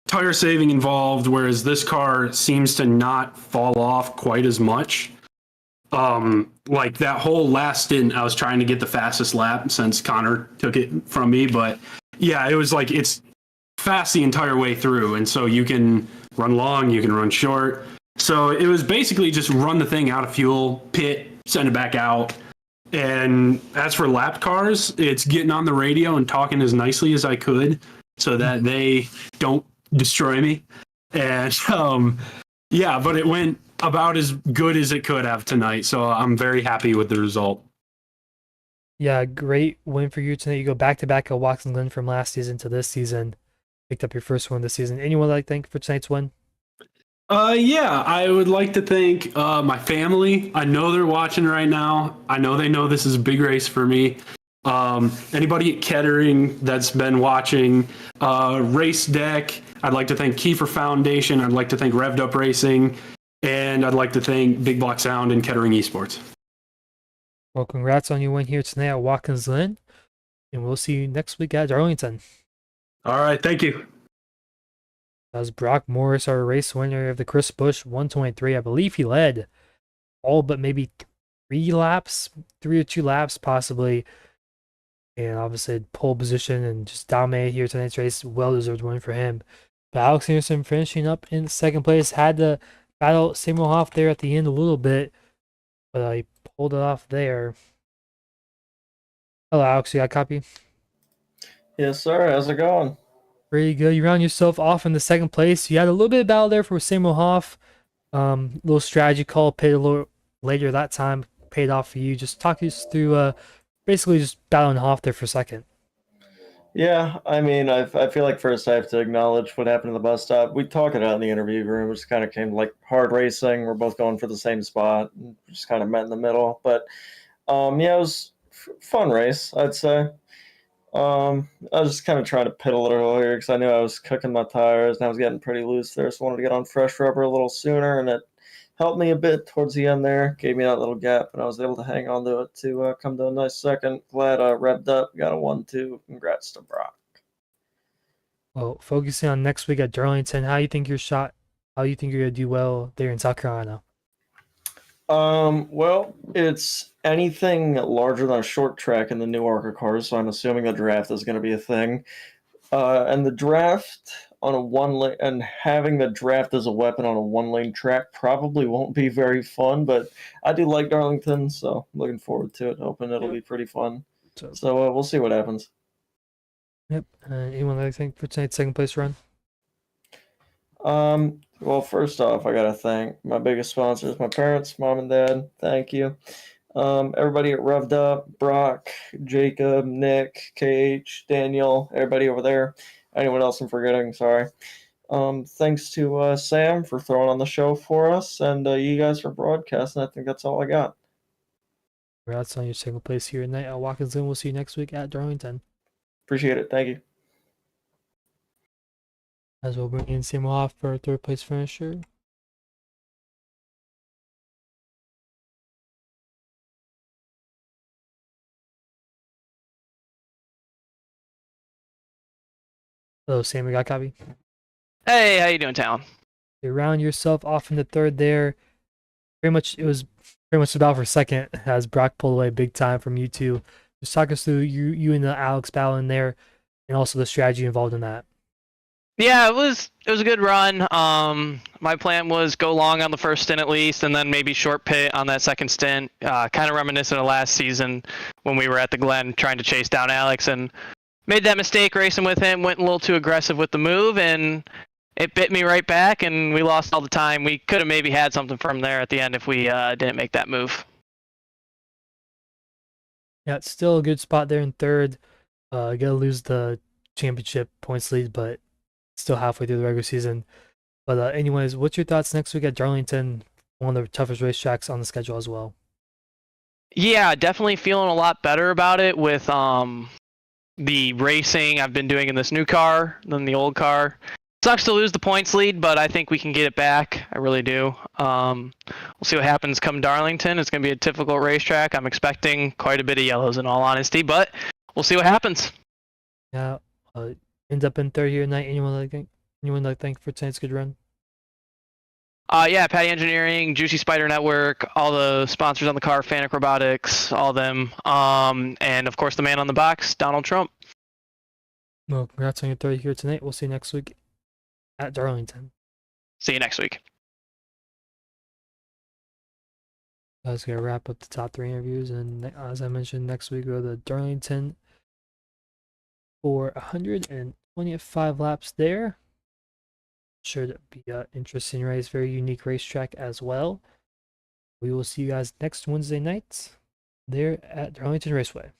[SPEAKER 2] tire saving involved, whereas this car seems to not fall off quite as much. Like that whole last stint, I was trying to get the fastest lap since Connor took it from me, but yeah, it was like it's fast the entire way through, and so you can run long, you can run short. So it was basically just run the thing out of fuel, pit, send it back out. And as for lap cars, it's getting on the radio and talking as nicely as I could so that they don't destroy me. And yeah, but it went about as good as it could have tonight. So I'm very happy with the result.
[SPEAKER 1] Yeah, great win for you tonight. You go back to back at Watkins Glen from last season to this season. Picked up your first one this season. Anyone like to thank for tonight's win?
[SPEAKER 2] Yeah, I would like to thank my family. I know they're watching right now. I know they know this is a big race for me. Anybody at Kettering that's been watching, Race Deck. I'd like to thank Kiefer Foundation. I'd like to thank Revved Up Racing, and I'd like to thank Big Block Sound and Kettering Esports.
[SPEAKER 1] Well, congrats on your win here tonight at Watkins Glen, and we'll see you next week at Darlington.
[SPEAKER 2] All right, thank you.
[SPEAKER 1] That was Brock Morris, our race winner of the Chris Busch 123. I believe he led all but maybe 3 or 2 laps possibly. And obviously pole position and just dominated here tonight's race. Well-deserved win for him. But Alex Anderson finishing up in second place. Had to battle Samuel Hoff there at the end a little bit, but he pulled it off there. Hello, Alex. You got a copy?
[SPEAKER 3] Yes, sir. How's it going?
[SPEAKER 1] Pretty good. You round yourself off in the second place. You had a little bit of battle there for Samuel Hoff. Little strategy call, paid a little later that time, paid off for you. Just talk us through basically just battling Hoff there for second.
[SPEAKER 3] Yeah, I mean, I feel like first I have to acknowledge what happened at the bus stop. We talked it out in the interview room. It just kind of came like hard racing. We're both going for the same spot. And just kind of met in the middle. But yeah, it was fun race, I'd say. I was just kind of trying to pit a little earlier because I knew I was cooking my tires and I was getting pretty loose there. So I wanted to get on fresh rubber a little sooner, and it helped me a bit towards the end there. Gave me that little gap, and I was able to hang on to it to come to a nice second. Glad I revved up, got a 1-2. Congrats to Brock.
[SPEAKER 1] Well, focusing on next week at Darlington, how do you think you're gonna do well there in South Carolina?
[SPEAKER 3] Well, it's anything larger than a short track in the new ARCA Cars, so I'm assuming the draft is going to be a thing. And the draft on a one lane, and having the draft as a weapon on a 1-lane track probably won't be very fun, but I do like Darlington, so I'm looking forward to it. Hoping it'll be pretty fun. So we'll see what happens.
[SPEAKER 1] Yep. Anyone like to thank for tonight's second place run?
[SPEAKER 3] Well, first off, I gotta thank my biggest sponsors, my parents, mom and dad. Thank you. Everybody at Revved Up, Brock, Jacob, Nick, KH, Daniel, everybody over there. Anyone else I'm forgetting, sorry. Thanks to Sam for throwing on the show for us, and you guys for broadcasting. I think that's all I got.
[SPEAKER 1] Congrats on your second place here tonight at Watkins Glen. We'll see you next week at Darlington.
[SPEAKER 3] Appreciate it. Thank you.
[SPEAKER 1] As we'll bring in Samuel Hoff for our third place finisher. Hello, Sam. We got a copy?
[SPEAKER 4] Hey, how you doing, Talon?
[SPEAKER 1] You round yourself off in the third there. It was pretty much about for second as Brock pulled away big time from you two. Just talk us through you and the Alex battle in there, and also the strategy involved in that.
[SPEAKER 4] Yeah, it was a good run. My plan was go long on the first stint at least, and then maybe short pit on that second stint. Kind of reminiscent of last season when we were at the Glen trying to chase down Alex, and made that mistake racing with him. Went a little too aggressive with the move, and it bit me right back, and we lost all the time. We could have maybe had something from there at the end if we didn't make that move.
[SPEAKER 1] Yeah, it's still a good spot there in third. Gotta lose the championship points lead, but still halfway through the regular season. But anyways, what's your thoughts next week at Darlington, one of the toughest racetracks on the schedule as well?
[SPEAKER 4] Yeah, definitely feeling a lot better about it with the racing I've been doing in this new car than the old car. Sucks to lose the points lead, but I think we can get it back. I really do. We'll see what happens come Darlington. It's going to be a difficult racetrack. I'm expecting quite a bit of yellows in all honesty, but we'll see what happens.
[SPEAKER 1] Yeah, end up in third here tonight. Anyone like to thank for tonight's good run?
[SPEAKER 4] Yeah, Patty Engineering, Juicy Spider Network, all the sponsors on the car, Fanic Robotics, all of them. And of course the man on the box, Donald Trump.
[SPEAKER 1] Well, congrats on your third here tonight. We'll see you next week at Darlington.
[SPEAKER 4] See you next week.
[SPEAKER 1] That's gonna wrap up the top 3 interviews, and as I mentioned, next week we go to Darlington for 125 laps there. Should be an interesting race, very unique racetrack as well. We will see you guys next Wednesday night there at Darlington Raceway.